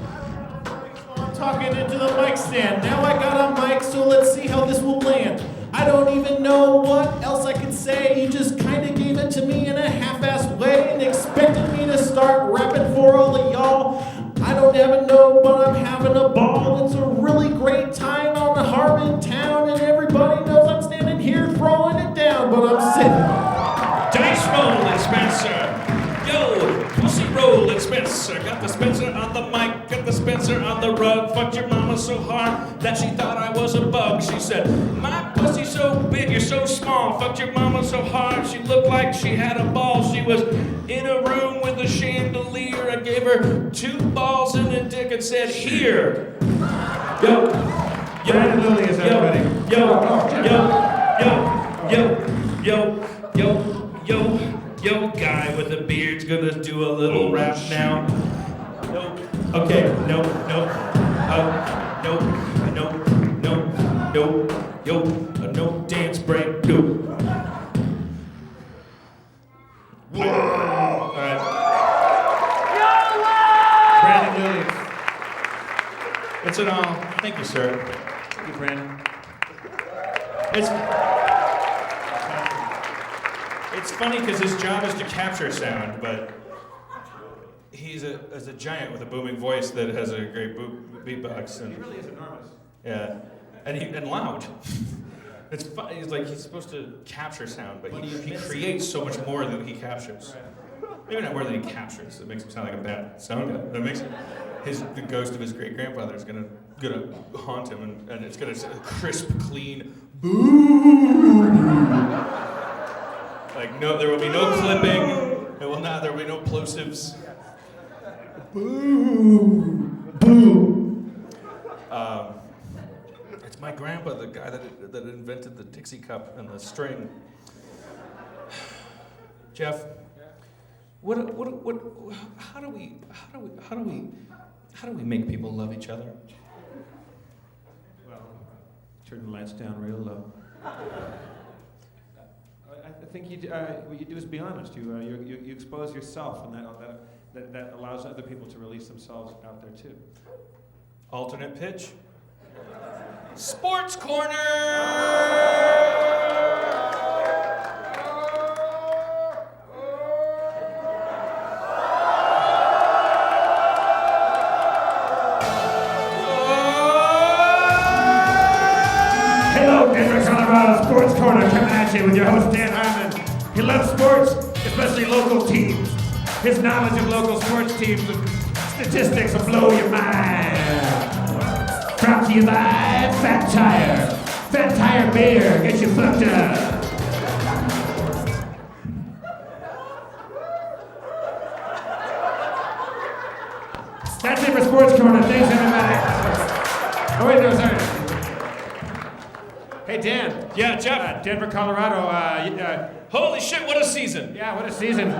I'm talking into the mic stand. Now I got a mic, so let's see how this will land. I don't even know what else I can say. You just kind of gave it to me in a half-assed way and expected me to start rapping for all of y'all. I don't even know, but I'm having a ball. It's a really great time on the Harmontown, and everybody knows I'm standing here throwing it down, but I'm sitting. Dice roll in Spanish. Spencer. Got the Spencer on the mic, got the Spencer on the rug. Fucked your mama so hard that she thought I was a bug. She said, my pussy's so big, you're so small. Fucked your mama so hard, she looked like she had a ball. She was in a room with a chandelier. I gave her 2 balls and a dick and said, here. Yo. Brandon Lilly is everybody. Yo, guy with a beard's gonna do a little rap now. No, okay, no, no dance break, no. Whoa! All right. Brandon Lilly. That's it all. Thank you, sir. Thank you, Brandon. It's funny because his job is to capture sound, but he's a giant with a booming voice that has a great beatbox. And He really is enormous. yeah, and loud. It's fun. He's supposed to capture sound, but he creates so much more than he captures. Maybe not more than he captures. It makes him sound like a bad sound guy. That makes the ghost of his great grandfather is gonna haunt him, and it's gonna say crisp, clean boo. Like no, there will be no clipping. There will be no plosives. Boo, boo. It's my grandpa, the guy that invented the Dixie cup and the string. Jeff, how do we make people love each other? Well, turn the lights down real low. I think what you do is be honest. You expose yourself, and that allows other people to release themselves out there too. Alternate pitch. Sports Corner! Hello, Denver, Colorado Sports Corner, coming at you with your host, Dan Harmon. He loves sports, especially local teams. His knowledge of local sports teams and statistics will blow your mind. Brought to you by Fat Tire. Fat Tire beer, get you fucked up. That's it for Sports Corner. Thanks, everybody. Oh, wait, no, sorry. Hey, Dan. Yeah, Jeff. Denver, Colorado. Holy shit, what a season! Yeah, what a season.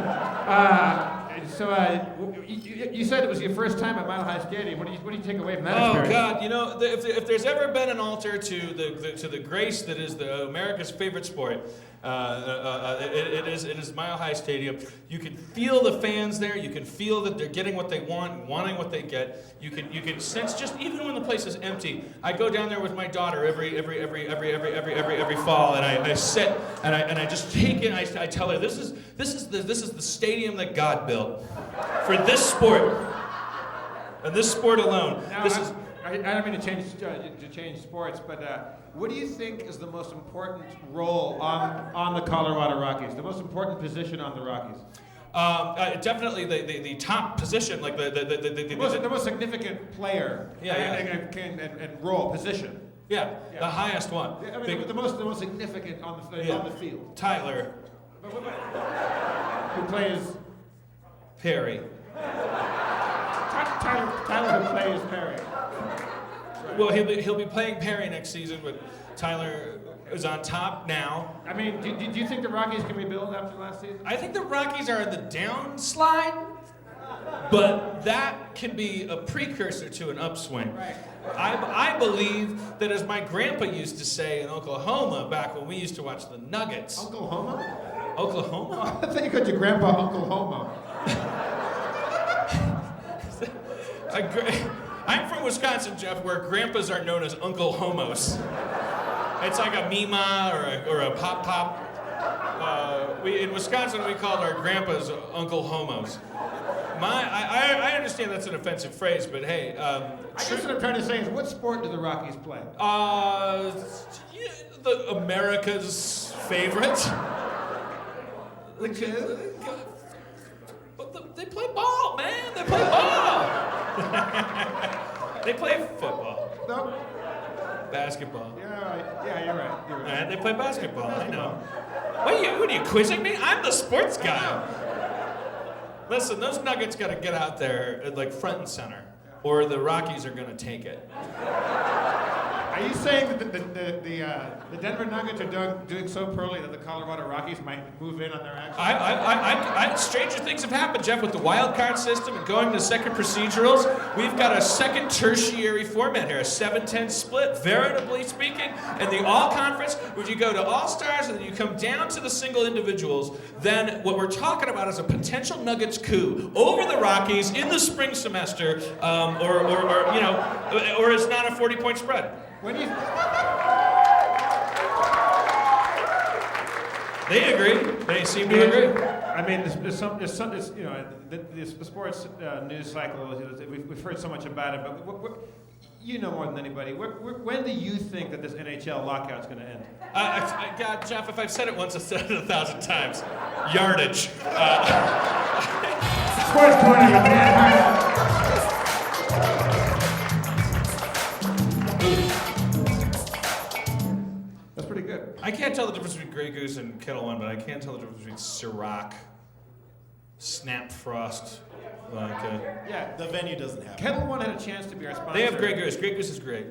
You said it was your first time at Mile High Stadium. What do you take away from that experience? God, if there's ever been an altar to the grace that is America's favorite sport, it is Mile High Stadium. You can feel the fans there. You can feel that they're getting what they want, wanting what they get. You can sense, just even when the place is empty. I go down there with my daughter every fall, and I sit and I just take it. I tell her this is the stadium that God built for this sport and this sport alone. Now, I don't mean to change sports, but what do you think is the most important role on the Colorado Rockies? The most important position on the Rockies? Definitely the top position, like the most significant player. And role, position. Yeah, the highest one. I mean, the most significant on the field. Tyler. Who plays Perry. Tyler who plays Perry. Well, he'll be playing Perry next season, but Tyler is on top now. I mean, do you think the Rockies can rebuild after last season? I think the Rockies are in the downslide, but that can be a precursor to an upswing. Right. I believe that, as my grandpa used to say in Oklahoma back when we used to watch the Nuggets. Uncle Homo? Oklahoma? I think you called your grandpa Uncle Homo. I'm from Wisconsin, Jeff, where grandpas are known as Uncle Homos. It's like a Mima or a Pop Pop. In Wisconsin, we called our grandpas Uncle Homos. I understand that's an offensive phrase, but hey. I guess what I'm trying to say is, what sport do the Rockies play? The America's favorite. They play ball, man. They They play football. No. Basketball. Yeah, you're right. They play basketball. I know. What are you quizzing me? I'm the sports guy. Listen, those Nuggets got to get out there like front and center, or the Rockies are going to take it. Are you saying that the Denver Nuggets are doing so poorly that the Colorado Rockies might move in on their action? Stranger things have happened, Jeff, with the wild card system and going to second procedurals. We've got a second tertiary format here, a 7-10 split, veritably speaking. And the all-conference, when you go to all-stars and then you come down to the single individuals, then what we're talking about is a potential Nuggets coup over the Rockies in the spring semester, or it's not a 40-point spread. When you They agree. They seem to agree. I mean, there's the sports news cycle. We've heard so much about it, but you know more than anybody. When do you think that this NHL lockout's going to end? God, Jeff, if I've said it once, I've said it 1,000 times. Yardage. Sports Corner with Dan Hart. That's pretty good. I can't tell the difference between Grey Goose and Kettle One, but I can tell the difference between Ciroc, Snap Frost. Yeah, the venue doesn't have it. Kettle One had a chance to be our sponsor. They have Grey Goose. Grey Goose is great.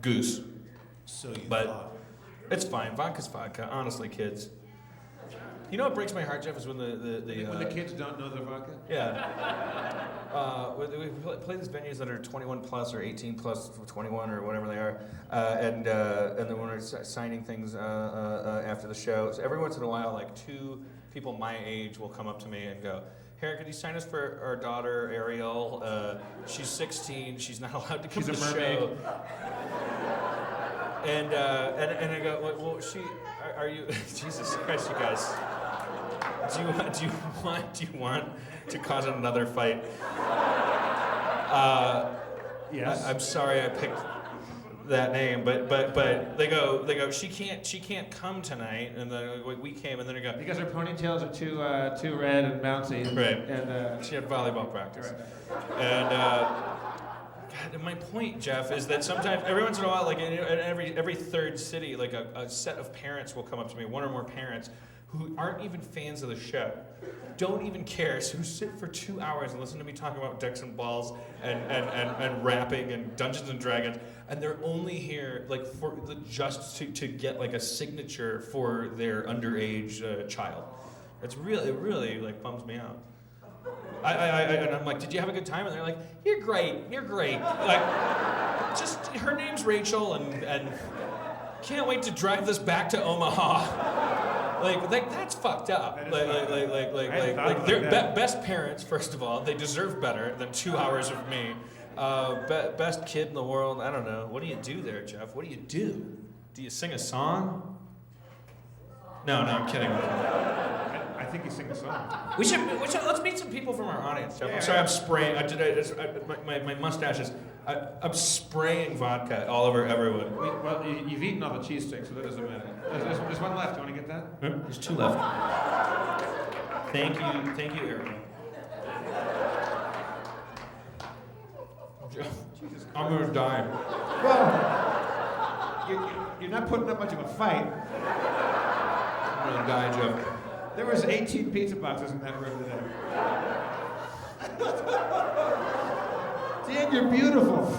Goose. So you But thought. it's fine. Vodka's vodka. Honestly, kids. You know what breaks my heart, Jeff, is when when the kids don't know their vodka? Yeah. We play these venues that are 21 plus or 18 plus 21 or whatever they are, and then when we're signing things after the show, so every once in a while, like 2 people my age will come up to me and go, "Harry, could you sign us for our daughter Ariel? She's 16. She's not allowed to come She's to a the mermaid." show." And I go, "Well, are you? Jesus Christ, you guys." Do you want to cause another fight? Yes. I'm sorry I picked that name, but they go. She can't come tonight, and then we came, and then I go. Because her ponytails are too red and bouncy. Right. And she had volleyball practice. Right. And God, my point, Jeff, is that sometimes, every once in a while, like in every third city, like a set of parents will come up to me, one or more parents, who aren't even fans of the show, don't even care, so who sit for 2 hours and listen to me talk about dicks and balls and rapping and Dungeons and Dragons, and they're only here like for just to get like a signature for their underage child. It really like bums me out. And I'm like, "Did you have a good time?" And they're like, you're great. Like, just her name's Rachel, and can't wait to drive this back to Omaha. Like that's fucked up. They're best parents, first of all. They deserve better than 2 hours of me. Best kid in the world. I don't know. What do you do there, Jeff? What do you do? Do you sing a song? No, I'm kidding. I think you sing a song. We should let's meet some people from our audience, Jeff. Yeah. I'm sorry, I'm spraying. My mustache is. I'm spraying vodka all over everyone. Well, you've eaten all the cheesesteaks, so that doesn't matter. There's one left. Do you want to get that? There's 2 left. Thank you, Aaron. I'm gonna die. Well, you're not putting up much of a fight. I'm gonna die, Jeff. There was 18 pizza boxes in that room today. Dan, you're beautiful.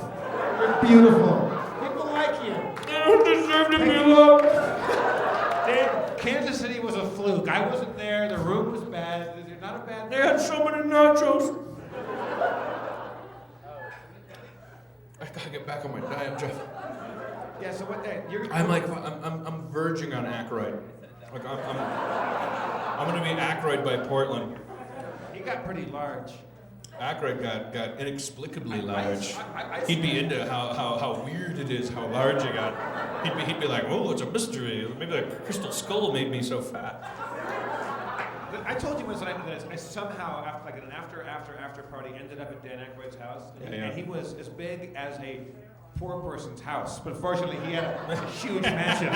You're beautiful. People like you. I don't deserve to be loved. Dan, Kansas City was a fluke. I wasn't there. The room was bad. You're not a bad They had so many nachos. I gotta get back on my diet, Jeff. Yeah, so what you're I'm verging on Ackroyd. Like I'm gonna be Ackroyd by Portland. He got pretty large. Ackroyd got inexplicably large. He'd be into how weird it is how large he got. He'd be like, "Oh, it's a mystery. Maybe the crystal skull made me so fat." I told you once that I somehow after party ended up at Dan Aykroyd's house, and he was as big as a poor person's house, but fortunately he had a huge mansion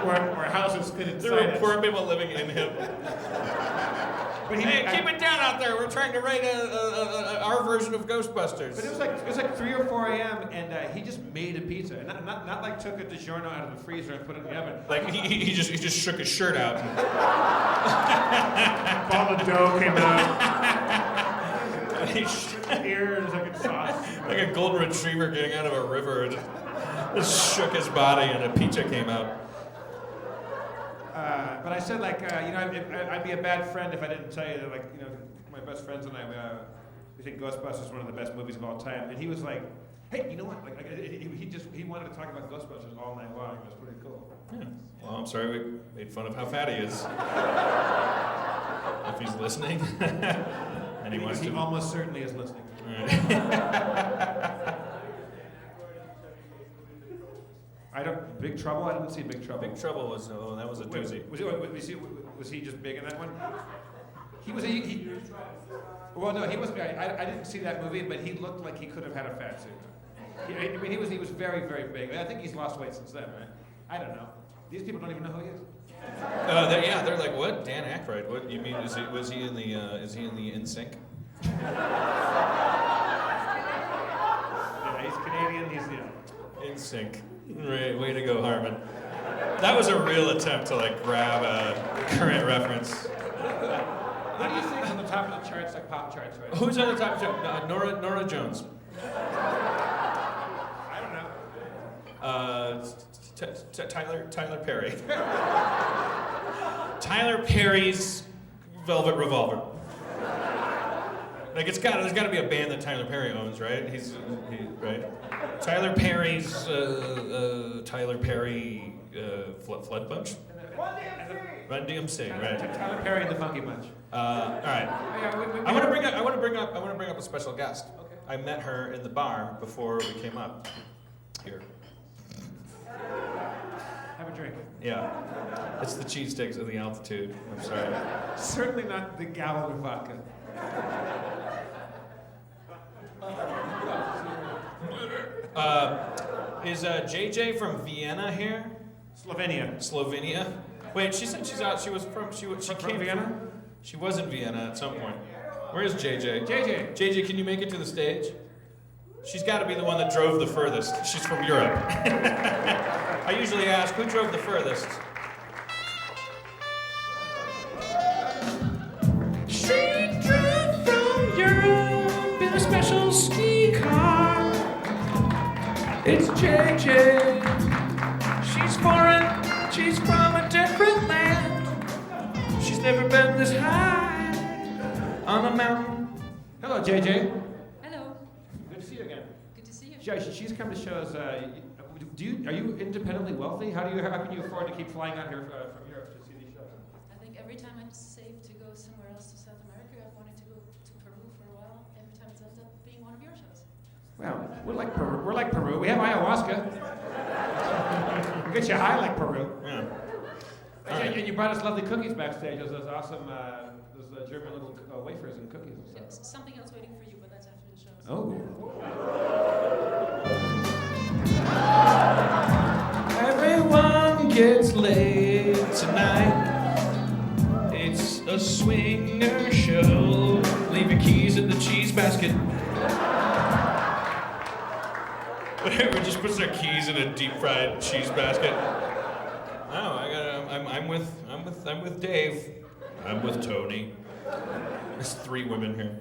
where houses fit inside. There were poor people living in him. Hey, keep it down out there. We're trying to write our version of Ghostbusters. But it was like 3 or 4 a.m. and he just made a pizza, and not like took a DiGiorno out of the freezer and put it in the oven. Like he just shook his shirt out. All the dough came out. Ears like a sauce, like a golden retriever getting out of a river. Just shook his body and a pizza came out. But I said, like, I'd be a bad friend if I didn't tell you that, like, my best friends and I, we think Ghostbusters is one of the best movies of all time. And he was like, hey, you know what? Like he wanted to talk about Ghostbusters all night long. It was pretty cool. Yeah. Well, I'm sorry we made fun of how fat he is. If he's listening. And he almost certainly is listening. Right. Big Trouble? I didn't see Big Trouble. Big Trouble was that was a doozy. Was he just big in that one? Well, no, he wasn't. I didn't see that movie, but he looked like he could have had a fat suit. He was very, very big. I think he's lost weight since then, right? I don't know. These people don't even know who he is. They're like, what? Dan Aykroyd? What you mean? Is he in the NSYNC? Yeah, he's Canadian. He's NSYNC. Right, way to go, Harmon. That was a real attempt to like grab a current reference. How do you think on the top of the charts, like pop charts, right? Who's on the top of the chart? Nora Jones. I don't know. Tyler Perry. Tyler Perry's Velvet Revolver. Like there's got to be a band that Tyler Perry owns, right? Right. Tyler Perry's Tyler Perry Flood Bunch. Run DMC, right? Tyler Perry and the Funky Bunch. All right. I want to bring up a special guest. Okay. I met her in the bar before we came up here. Have a drink. Yeah. It's the cheesesteaks of the altitude. I'm sorry. Certainly not the gallon of vodka. Is JJ from Vienna here? Slovenia. Wait, she said she's out. She came from Vienna? She was in Vienna at some point. Where is JJ? JJ, can you make it to the stage? She's got to be the one that drove the furthest. She's from Europe. I usually ask, who drove the furthest? She drove from Europe in a special ski car. It's JJ. She's foreign. She's from a different land. She's never been this high on a mountain. Hello, JJ. Hello. Good to see you again. Good to see you. She's come to show us. Are you independently wealthy? How can you afford to keep flying out here from Europe to see these shows? I think every time I'm saved to go somewhere else to South America, I've wanted to go to Peru for a while. Every time it ends up being one of your shows. Well, we're like Peru. We're like Peru. We have ayahuasca. We get you high like Peru. Yeah. And you brought us lovely cookies backstage. Those awesome, those German little wafers and cookies and stuff. Yes, something else waiting for you, but that's after the show. Oh. Everyone gets laid tonight. It's a swinger show. Leave your keys in the cheese basket. Whatever, just puts their keys in a deep fried cheese basket. Oh, I'm with Dave. I'm with Tony. There's 3 women here.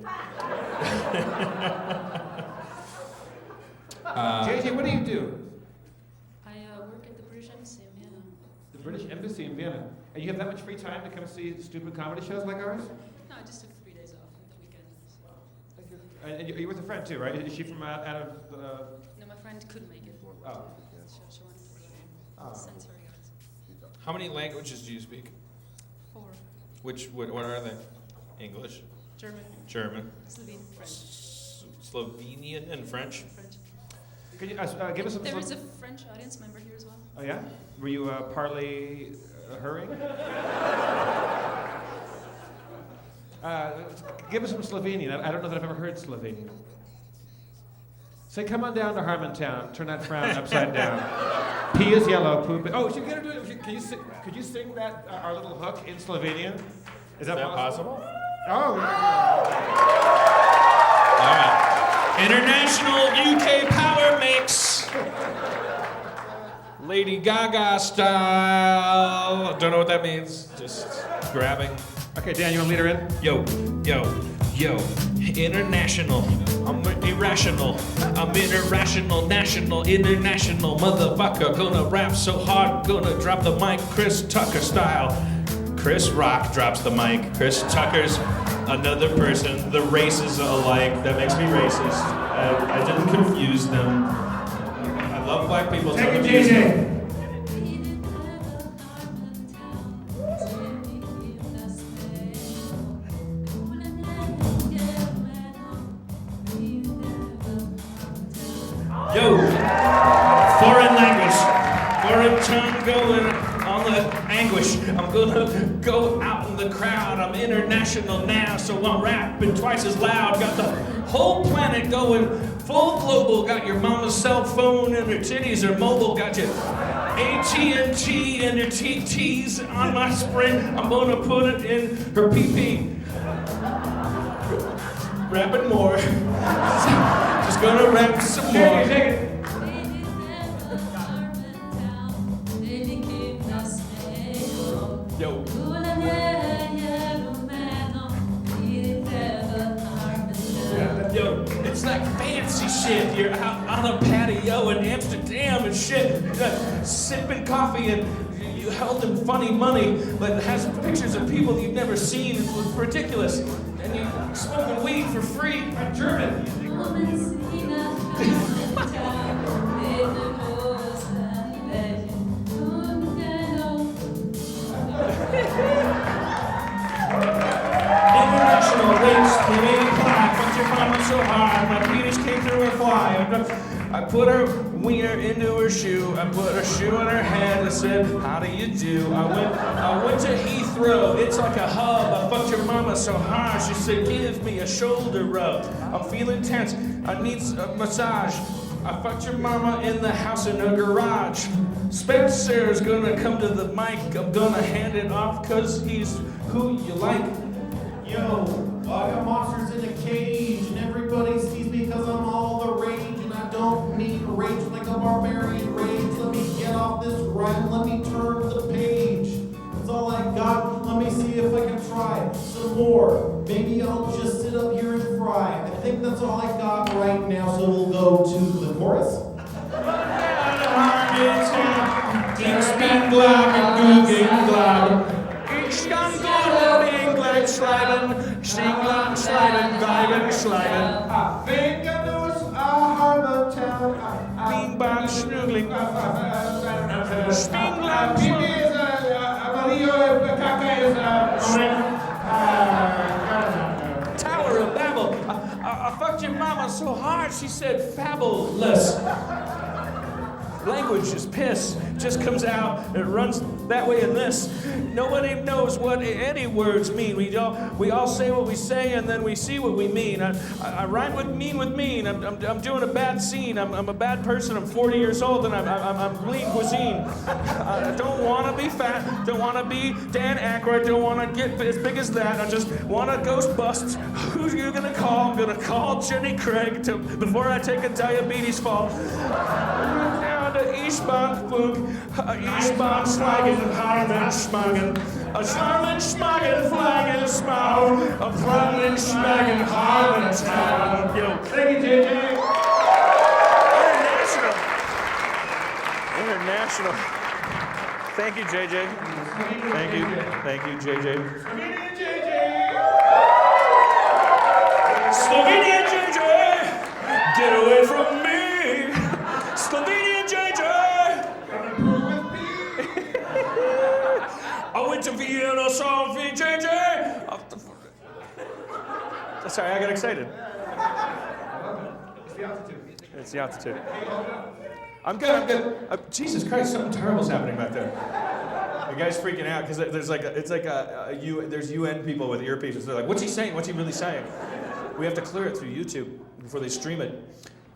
JJ, what do you do? I work at the British Embassy in Vienna. The British Embassy in Vienna. And you have that much free time to come see stupid comedy shows like ours? No, I just took 3 days off at the weekend. So. And you're with a friend too, right? Is she from out of the... No, my friend couldn't make it. Oh. She wanted to Oh. send her regards. How many languages do you speak? 4. What are they? English, German, German, Slovene, French. Slovenian, and French. French. Can you give us some... There is a French audience member here as well. Oh yeah? Were you hurrying? Give us some Slovenian. I don't know that I've ever heard Slovenian. Say, come on down to Harmontown. Turn that frown upside down. Pee is yellow, poop. Oh, should could you sing that our little hook in Slovenian? Is that possible? Oh, All right. International UK Power Mix. Lady Gaga style. Don't know what that means. Just grabbing. okay, Dan, you want to lead her in? Yo, yo, yo. International. I'm irrational. I'm irrational, national, international. Motherfucker. Gonna rap so hard. Gonna drop the mic Chris Tucker style. Chris Rock drops the mic. Chris Tucker's another person. The races are alike. That makes me racist. I didn't confuse them. I love black people. Take it, JJ. Yo, foreign language, foreign tongue going on the anguish. I'm gonna go out in the crowd. I'm international now, so I'm rapping twice as loud. Got the whole planet going full global. Got your mama's cell phone and her titties are mobile. Got your AT&T and your TTs on my Sprint. I'm gonna put it in her PP. Rapping more. Just gonna rap some more. Take it. Yo. Yo, it's like fancy shit. You're out on a patio in Amsterdam and shit, sipping coffee and you held them funny money, but it has pictures of people you've never seen. It's ridiculous. And you smoking weed for free. I'm German. International race, they made me cry. Fucked your mama so hard, my penis came through her fly. I put her wiener into her shoe. I put her shoe in her hand. I said, how do you do? I went to Heathrow. It's like a hub. I fucked your mama so hard. She said, give me a shoulder rub. I'm feeling tense. I need a massage. I fucked your mama in the house in her garage. Spencer's gonna come to the mic. I'm gonna hand it off cause he's who you like. Yo, I got monsters in a cage, and everybody sees me because I'm all the rage, and I don't need rage like a barbarian rage. Let me get off this rhyme, let me turn the page. That's all I got, let me see if I can try some more. Maybe I'll just sit up here and fry. I think that's all I got right now, so we'll go to the chorus. Ich bin glad und guggen glad. Ich kann gut Englisch schreiben, Stingland schreiben, Geigen schreiben. I think I know it's Harmontown. Bing-bang, schnuggling. Stingland Pipi is Amarillo, Caca is Tower of Babel. I fucked your mama so hard, she said fabulous. Language is piss. Just comes out. It runs that way in this. Nobody knows what any words mean. We all say what we say, and then we see what we mean. I rhyme with mean with mean. I'm doing a bad scene. I'm a bad person. I'm 40 years old, and I'm lean cuisine. I don't want to be fat. Don't want to be Dan Aykroyd. Don't want to get as big as that. I just want to ghost bust. Who's you gonna call? I'm gonna call Jenny Craig before I take a diabetes fall. Eastbahn Flug, Eastbahn Schlagen, Harmen Schmagen, a Schlagen Schmagen, Flaggen Smau, a Planen Schmagen, Harmontown. Yo, thank you, JJ. International. Thank you, JJ. Thank you, JJ. Slovenian JJ, get away from me. Slovenian JJ. I went to Vienna, saw VJJ. Sorry, I got excited. It's the altitude. I'm good. Jesus Christ, something terrible's happening back there. The guy's freaking out because there's there's UN people with earpieces. They're like, what's he saying? What's he really saying? We have to clear it through YouTube before they stream it.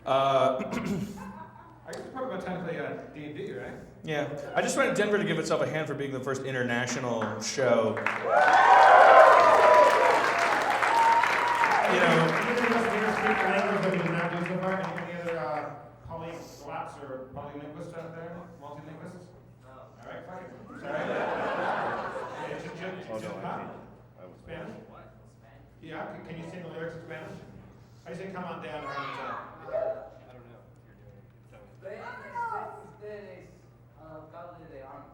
I guess it's probably about time to play D&D, right? Yeah, I just wanted Denver to give itself a hand for being the first international show. you know, Speak the language that we did not do so far. Any other colleagues, slots, or polylinguists out there? Multilinguists? No. All right, fine. Sorry. Spanish? Yeah, can you sing the lyrics in Spanish? I say come on down to Harmontown. I don't know if you're doing it. Ustedes, alcalde de Arma.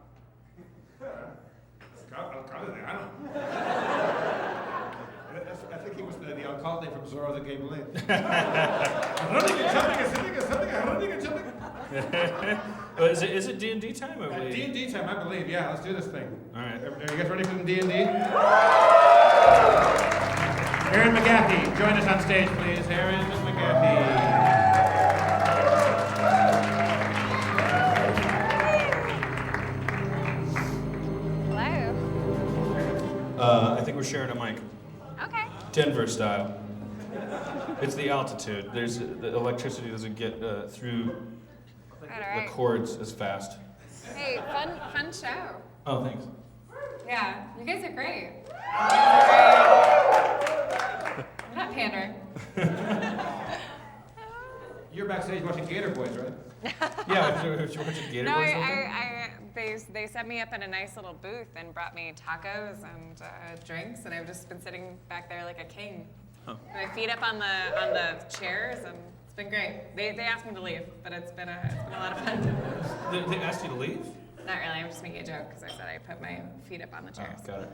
Alcalde de Arma. I think he was the alcalde from Zorro the Game Lane. Is it D&D time? Or D&D time, I believe. Yeah, let's do this thing. All right. Are you guys ready for the D&D? Aaron McGaffey, join us on stage, please. Aaron McGaffey. I think we're sharing a mic. Okay. Denver style. It's the altitude. The electricity doesn't get through the cords as fast. Hey, fun show. Oh, thanks. Yeah, you guys are great. I'm not pandering. You're backstage watching Gator Boys, right? Yeah, you're watching Gator No, Boys. they set me up in a nice little booth and brought me tacos and drinks, and I've just been sitting back there like a king. Oh. My feet up on the chairs, and it's been great. They asked me to leave, but it's been a lot of fun. They asked you to leave? Not really. I'm just making a joke because I said I put my feet up on the chairs. Got it.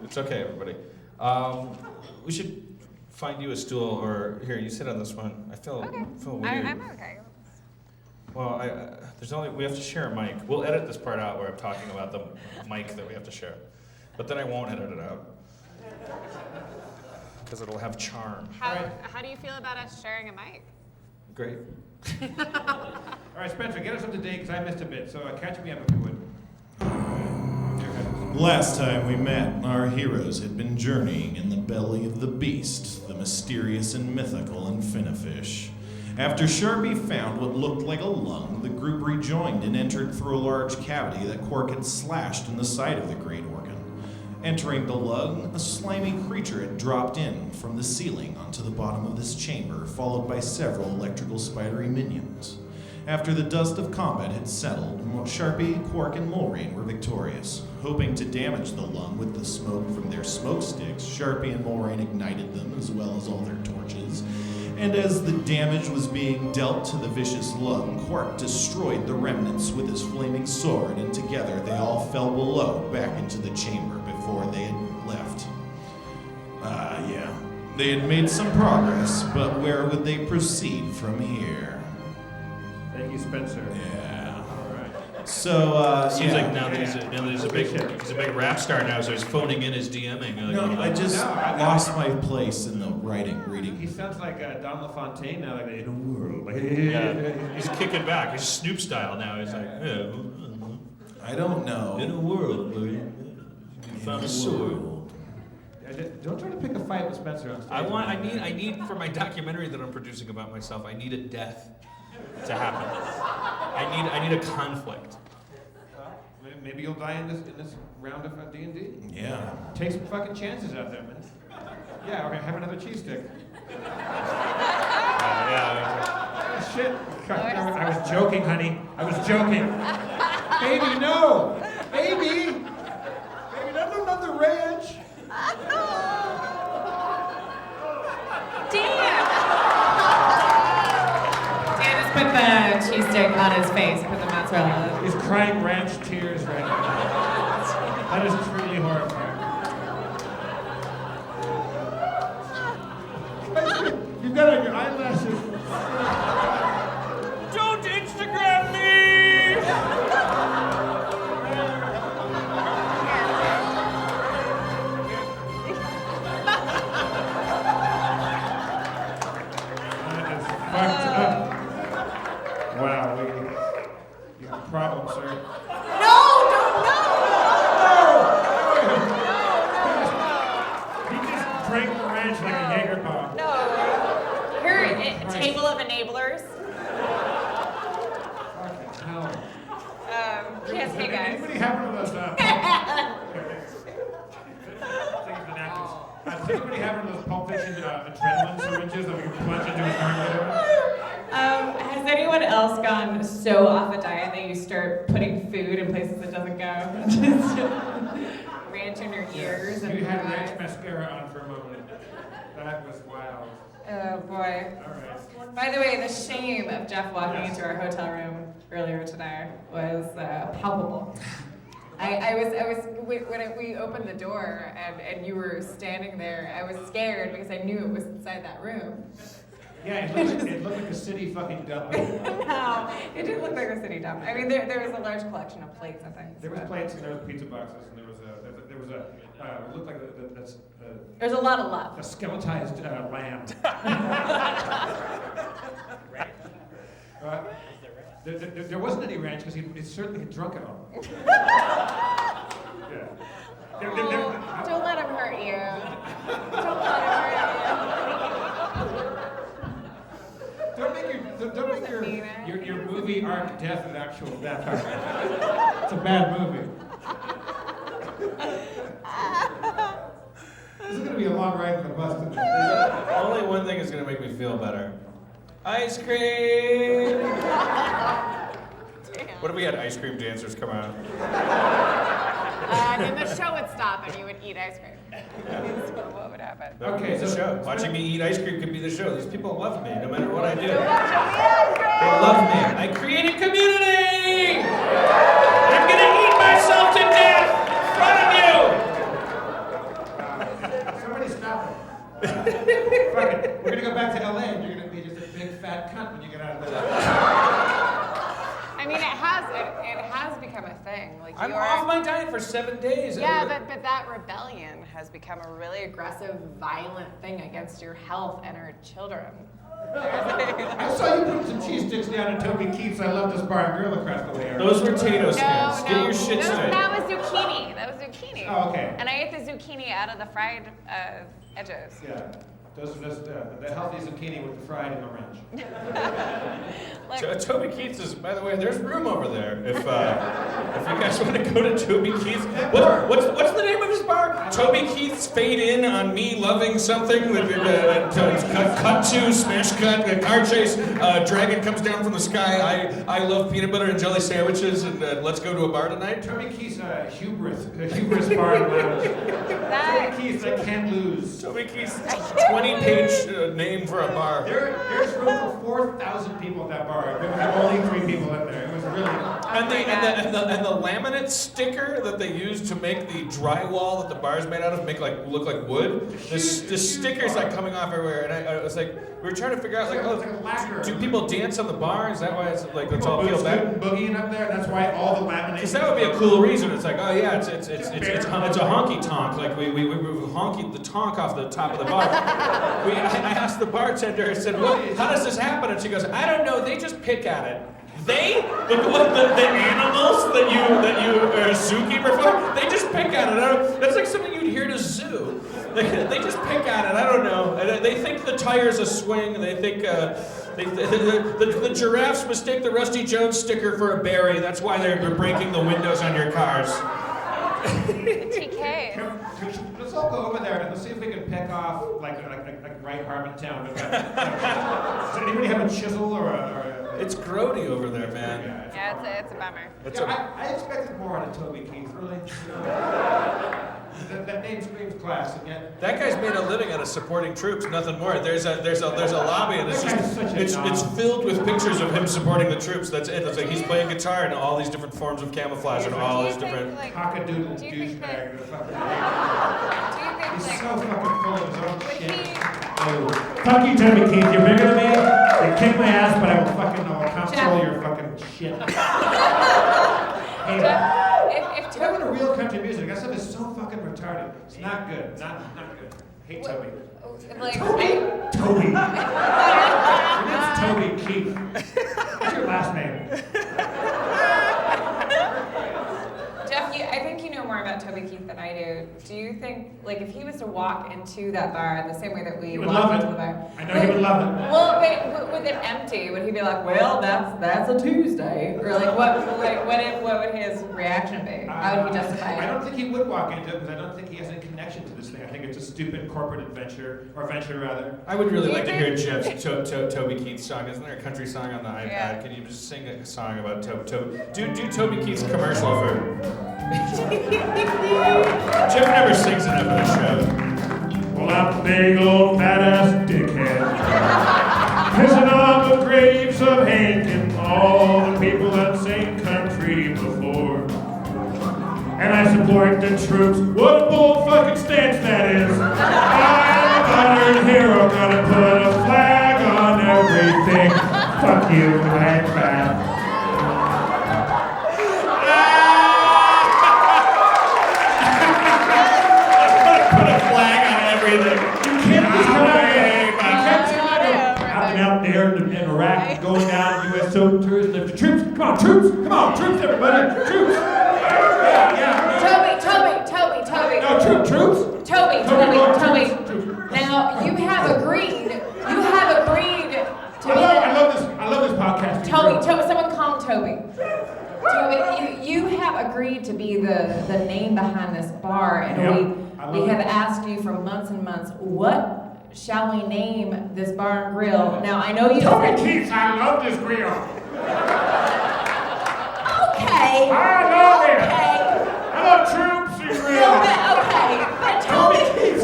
It's okay, everybody. We should find you a stool, or here, you sit on this one. I feel weird. I'm okay. Well, we have to share a mic. We'll edit this part out where I'm talking about the mic that we have to share. But then I won't edit it out. Because it'll have charm. How do you feel about us sharing a mic? Great. All right, Spencer, get us up to date because I missed a bit. So catch me up if you would. Last time we met, our heroes had been journeying in the belly of the beast, the mysterious and mythical Infinifish. After Sharpie found what looked like a lung, the group rejoined and entered through a large cavity that Quark had slashed in the side of the great organ. Entering the lung, a slimy creature had dropped in from the ceiling onto the bottom of this chamber, followed by several electrical spidery minions. After the dust of combat had settled, Sharpie, Quark, and Mulrain were victorious. Hoping to damage the lung with the smoke from their smoke sticks, Sharpie and Mulrain ignited them as well as all their torches. And as the damage was being dealt to the vicious lung, Quark destroyed the remnants with his flaming sword, and together they all fell below back into the chamber before they had left. Yeah. They had made some progress, but where would they proceed from here? Thank you, Spencer. Yeah. All right. So, Seems yeah. like now that he's a big rap star now, so he's phoning in his DMing. No, I just lost my place in the reading. He sounds like Don LaFontaine now, like in a world. Yeah. He's kicking back. He's Snoop style now. He's like, yeah. I don't know. In a world where you found a sword. Don't try to pick a fight with Spencer on stage. I need for my documentary that I'm producing about myself, I need a death to happen. I need a conflict. Maybe you'll die in this round of D&D. Yeah. Take some fucking chances out there, man. Yeah, or have another cheese stick. Yeah. Shit. I was joking, honey. I was joking. Baby, no. Baby. Baby, not another ranch. Dan just put the cheese stick on his face. Put the mozzarella. He's crying ranch tears right now. That is truly horrifying. You've got on your eyelashes. Don't Instagram me! That is fucked up. Wow, you have a problem, sir. He just drank the ranch like a Jaeger bomb. Here, table of enablers. Fucking hell. Yes, hey guys. Anybody have one of those? Things and actors. anybody have one of those Pulp Fiction adrenaline syringes that we can plunge into his arm? Has anyone else gone so off a diet that you start putting food in places it doesn't go? Just ranch in your ears and you had ranch mascara on for a moment. That was wild. Oh boy. All right. By the way, the shame of Jeff walking into our hotel room earlier today was palpable. When we opened the door and you were standing there, I was scared because I knew it was inside that room. Yeah, it looked like a city fucking dump. No, it didn't look like a city dump. I mean, there was a large collection of plates, I think. There was plates and there was pizza boxes and there was a it looked like that's there's a lot of love. A skeletized lamb. There wasn't any ranch because he certainly had drunk it all. Yeah. Don't let him hurt you. Don't let him hurt you. Don't make your movie arc death an actual death arc. It's a bad movie. This is going to be a long ride in the bus today. Only one thing is going to make me feel better. Ice cream! What if we had ice cream dancers come out? And then the show would stop and you would eat ice cream. So what would happen? Okay, the show. Watching me eat ice cream could be the show. These people love me no matter what I do. They love me. I created community! I'm going to eat myself to death in front of you! Somebody stop it. Fuck it. We're going to go back to LA and you're going to be just a big fat cunt when you get out of there. I mean, it has become a thing. Like I'm off my diet for 7 days. Yeah, but that rebellion has become a really aggressive, violent thing against your health and our children. I saw you put some cheese sticks down at Toby Keith's I Love This Bar and Grill across the way. Those were potato skins. Get your shit straight. That was zucchini. Oh, okay. And I ate the zucchini out of the fried edges. Yeah. Those the healthy zucchini with the fried and orange. Toby Keith's is, by the way, there's room over there. If you guys want to go to Toby Keith's, what's the name of his bar? Toby Keith's Fade In on Me Loving Something. Cut to smash cut, car chase. Dragon comes down from the sky. I love peanut butter and jelly sandwiches, and let's go to a bar tonight. Toby Keith's hubris bar and lounge. Toby Keith's I can't lose. Toby Keith's 20-page name for a bar. There's room for 4,000 people at that bar. There were only 3 people in there. It was really. And the laminate sticker that they use to make the drywall that the bar is made out of look like wood. The stickers like coming off everywhere, and I was like, we were trying to figure out do people dance on the bar? Is that why it's like it's all peeled back? Boogieing up there. That's why all the laminate. Because that would be a cool reason. It's like, oh yeah, it's a honky tonk. Like we honkied the tonk off the top of the bar. I asked the bartender. I said, well, how does this happen? And she goes, I don't know. They just pick at it. They, the animals that you are a zookeeper for, they just pick at it. That's like something you'd hear at a zoo. They just pick at it. I don't know. They think the tire's a swing. They think the giraffes mistake the Rusty Jones sticker for a berry. That's why they're breaking the windows on your cars. TK. Let's all go over there and let's see if we can pick off like right Harmontown. Does anybody have a chisel or a It's grody over there, man. Yeah, it's a bummer. I expected more out of Toby Keith, really. That name screams class, and yet that guy's made a living out of supporting troops, nothing more. There's a lobby, and it's filled with pictures of him supporting the troops. That's it. It's like he's playing guitar in all these different forms of camouflage and all these different cockadoodle douchebag. He's so fucking full of his own shit. Fuck you, Toby Keith. You're bigger than me. You kick my ass, but I will control your fucking shit. If having a real country music, that stuff is so fucking retarded. It's not good. Not good. Hate Toby. Toby. Your name's Toby Keith. What's your last name? Jeff, I think you know more about Toby Keith than I do. Do you think, like, if he was to walk into that bar the same way that we walked into the bar, No, he would love it. Well, wait, with it empty, would he be like, well, that's a Tuesday? Or like, what would his reaction be? How would he justify it? I don't think he would walk into it because I don't think he has any connection to this thing. I think it's a stupid corporate adventure, or venture rather. I would really like to hear Jeff's Toby Keith's song. Isn't there a country song on the iPad? Yeah. Can you just sing a song about Toby? Do Toby Keith's commercial for... Jeff never sings enough of the show. Well, I'm a big old fat-ass dickhead, pissing on the graves of Hank and all the people that sang country before. And I support the troops. What a bold fucking stance that is. I'm a modern hero, gonna put a flag on everything. Fuck you, Hank Fat. You can't just come out there in Iraq, going down U.S. soldiers, and the troops, come on, troops, everybody, troops. Yeah. Toby. No, troops. Toby. Now, you have agreed to be I love this podcast. Toby, someone call him Toby. Toby, you have agreed to be the name behind this bar, and we have asked you for months and months, what shall we name this bar and grill? Now, I know you... Toby Keith, I love this grill. Okay. I love it. Okay. I love troops and grills. Okay. But Toby Keith,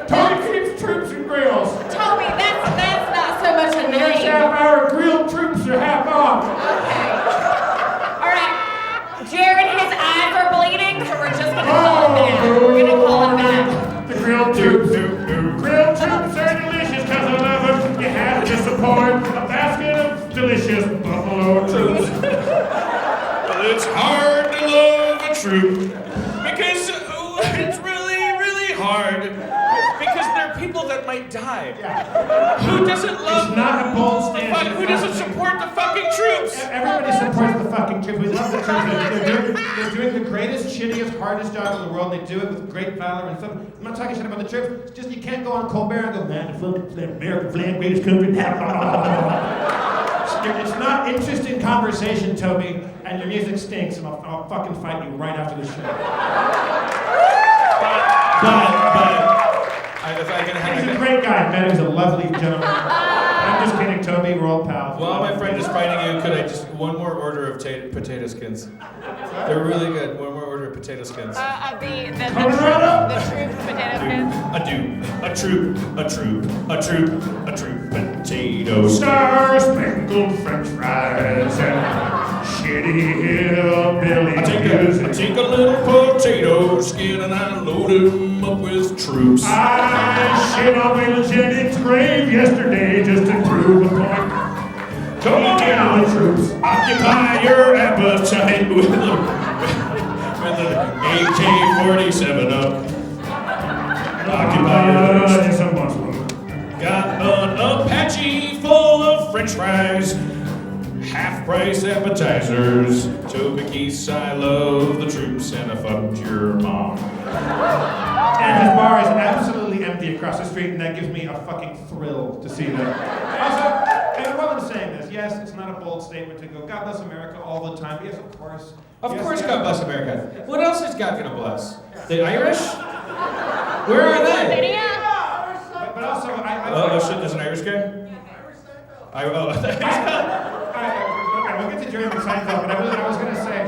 Toby Keith's troops and grills. Toby, that's not so much a name. First half-hour grilled troops are half off. Okay. All right. Jared, his eyes are bleeding, so we're just going to call him back. We're going to call him back. The grilled troops. Grilled troops are delicious because I love them. You have to support a basket of delicious buffalo troops. Well, it's hard to love a troop because it's really, really hard. Because there are people that might die. Yeah. Who doesn't love? It's not a bold stance. Who doesn't support the fucking troops? Everybody supports the fucking troops. We love the troops. They're doing the greatest, shittiest, hardest job in the world. They do it with great valor and stuff. I'm not talking shit about the troops. It's just you can't go on Colbert and go, man, the fucking American flag, greatest country. It's not interesting conversation, Toby, and your music stinks, and I'll fucking fight you right after the show. He's a great guy, man. He's a lovely gentleman. I'm just kidding, Toby. We're all pals. While my friend is fighting you, could I just one more order of potato skins? They're really good. One more order of potato skins. The troop potato skins. A troop potato Star-sprinkled French fries and shitty hillbilly music. I take a little potato skin and I load him up with troops. I shit on my lieutenant's grave yesterday just to prove a point. Come on down, troops. Occupy your appetite with an AK-47 up. Occupy yours. Got an Apache full of French fries, half-price appetizers. Toby Keith, I love the troops, and I fucked your mom. And his bar is absolutely empty across the street, and that gives me a fucking thrill to see that. Also, and while I'm saying this, yes, it's not a bold statement to go, God bless America all the time. Yes, of course. Of course, God bless America. What else is God gonna bless? The Irish? Where are they? But also, Oh shit, there's an Irish guy? Okay, we'll get to Jeremy Seinfeld, but I was going to say,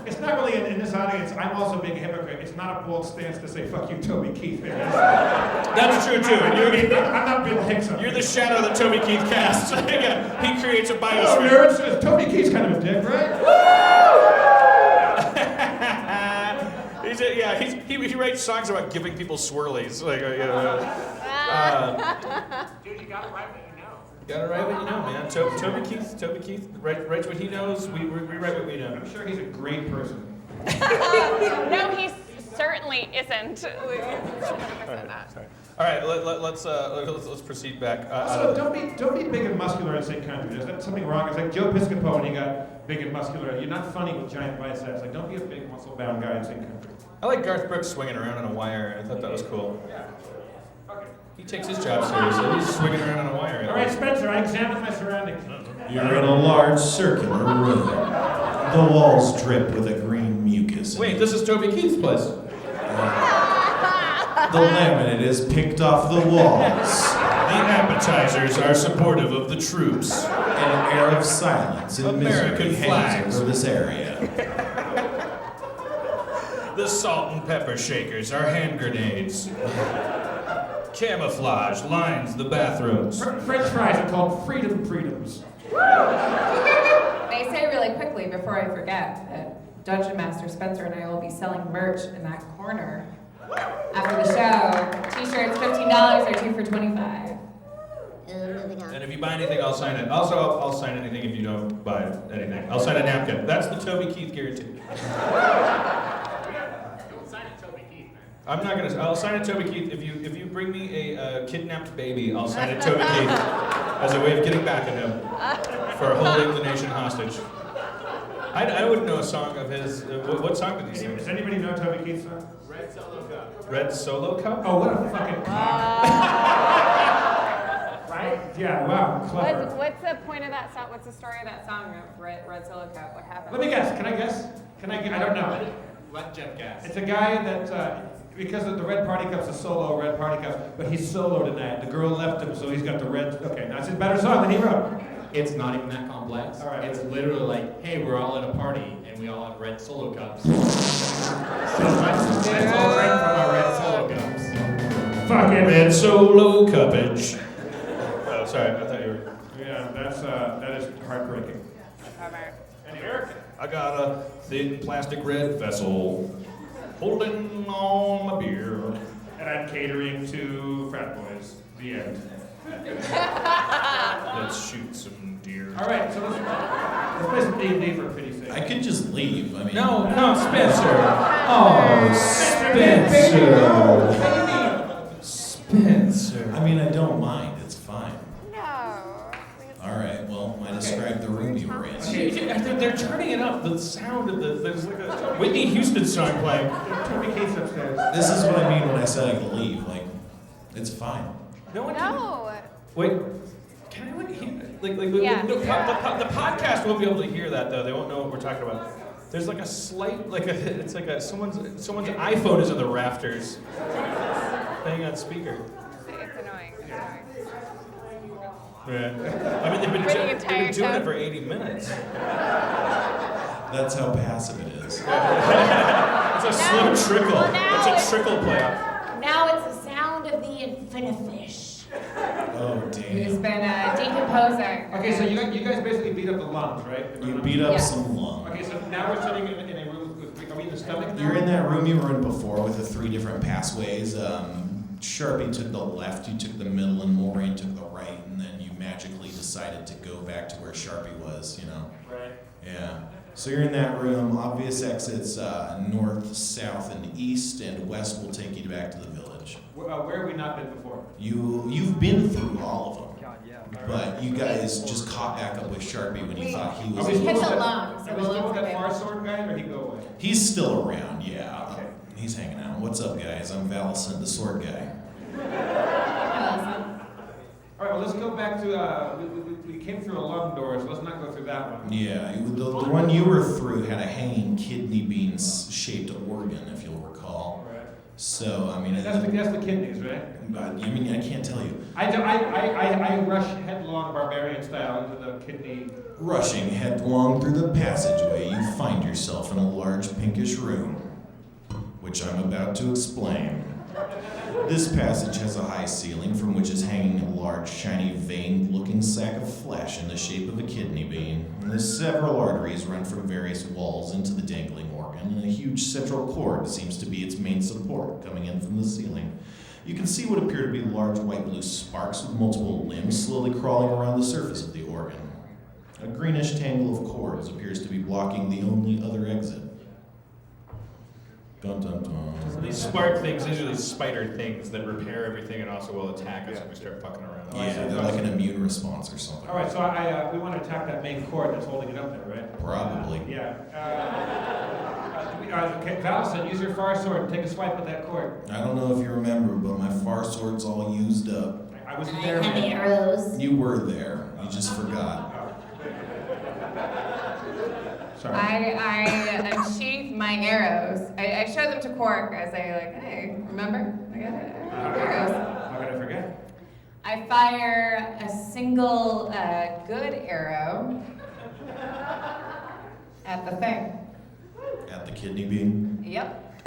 it's not really in this audience, I'm also being a hypocrite. It's not a bold stance to say, fuck you, Toby Keith. That's true too. And I'm not Bill Hickson. you're the shadow that Toby Keith casts. He creates a Oh, biosphere. nerds, Toby Keith's kind of a dick, right? He writes songs about giving people swirlies. Dude, you gotta write what you know. Gotta write what you know, man. Toby Keith writes what he knows. We write what we know. I'm sure he's a great person. No, he certainly isn't. Sorry. All right, let's proceed back. Also, don't be big and muscular in St. Country. There's something wrong. It's like Joe Piscopo when he got big and muscular. You're not funny with giant biceps. Like, don't be a big muscle-bound guy in St. Country. I like Garth Brooks swinging around on a wire. I thought that was cool. Yeah. Okay. He takes his job seriously. He's swinging around on a wire. All right, Spencer, I examined my surroundings. You're in a large circular room. The walls drip with a green mucus. Wait, this is Toby Keith's place. The laminate is picked off the walls. The appetizers are supportive of the troops. An air of silence and American misery flags hangs over this area. The salt and pepper shakers are hand grenades. Camouflage lines the bathrooms. French fries are called freedoms. They say really quickly before I forget that Dungeon Master Spencer and I will be selling merch in that corner after the show. T-shirts $15 or 2 for $25. And if you buy anything, I'll sign it. Also, I'll sign anything if you don't buy anything. I'll sign a napkin. That's the Toby Keith guarantee. Don't sign it, Toby Keith, man. I'm not gonna. I'll sign it Toby Keith. If you bring me a kidnapped baby, I'll sign it Toby Keith as a way of getting back at him for holding the nation hostage. I wouldn't know a song of his. What song did he sing? Does anybody know Toby Keith's song? Red Solo Cup. Red Solo Cup? Oh, what a fucking right? Yeah, wow, clever. What's the point of that song? What's the story of that song, Red Solo Cup? What happened? Let me guess. Can I guess? I don't know. Let Jeff guess. It's a guy that, because of the Red Party Cup's a solo Red Party Cup, but he's solo tonight. The girl left him, so he's got the red. Okay, now it's a better song than he wrote. It's not even that complex. All right. It's literally like, hey, we're all at a party and we all have red solo cups. That's all right from our red solo cups. Fucking Red Solo Cuppage. Oh, sorry. I thought you were. Yeah, that is heartbreaking. I got a thin plastic red vessel holding on my beer. And I'm catering to frat boys. The end. Let's shoot some deer. All right, so let's play some D&D for pity's sake. I could just leave. I mean, No, Spencer. Oh, Spencer. I mean, I don't mind. It's fine. No. All right. Well, I described the room you were in. They're turning it up. The sound of there's like a Whitney Houston song playing. Toby Keith's upstairs. This is what I mean when I said I could leave. Like, it's fine. No one. No. Wait. Can anyone hear? Yeah. The podcast won't be able to hear that though. They won't know what we're talking about. There's like a slight, it's like someone's iPhone is in the rafters, playing on speaker. It's annoying. Yeah. I mean, they've been doing it for 80 minutes. That's how passive it is. It's a slow trickle. It's a trickle play. Now it's the sound of the infinifish. Oh, Who's damn. been decomposing. Okay, so you guys basically beat up the lungs, right? You beat up Yeah. some lung. Okay, so now we're sitting in a room with, are we in the stomach now? You're in that room you were in before with the 3 different pathways. Sharpie took the left, you took the middle, and Maureen took the right, and then you magically decided to go back to where Sharpie was, you know. Right. Yeah. So you're in that room. Obvious exits north, south, and east, and west will take you back to the village. Where have we not been before? You've been through all of them. But you guys just caught back up with Sharpie when you thought he was. Are we Hit still the with lungs. Are we still with that far sword guy, or did he go away? He's still around, yeah. Okay. He's hanging out. What's up, guys? I'm Valicent, the sword guy. All right, well, let's go back to, we came through a lung door, so let's not go through that one. Yeah, the one you were through had a hanging kidney beans shaped organ, if you'll recall. Right. So, I mean, That's the kidneys, right? I mean, I can't tell you. I rush headlong barbarian style into the kidney. Rushing headlong through the passageway, you find yourself in a large pinkish room, which I'm about to explain. This passage has a high ceiling from which is hanging a large, shiny, veined-looking sack of flesh in the shape of a kidney bean. And there's several arteries run from various walls into the dangling organ, and a huge central cord seems to be its main support, coming in from the ceiling. You can see what appear to be large white-blue sparks with multiple limbs slowly crawling around the surface of the organ. A greenish tangle of cords appears to be blocking the only other exit. Dun dun dun. So these spark things, these are these spider things that repair everything and also will attack us if we start fucking around. Yeah, they're like an immune response or something. All right, so we want to attack that main cord that's holding it up there, right? Probably. Yeah. Okay, Valison, use your far sword and take a swipe at that cord. I don't know if you remember, but my far sword's all used up. I wasn't there. And the arrows. You were there. You just forgot. Sorry. I unsheath my arrows. I show them to Quark. I say, like, hey, remember? I got arrows. How could I forget? I fire a single good arrow at the thing. At the kidney bean, Yep.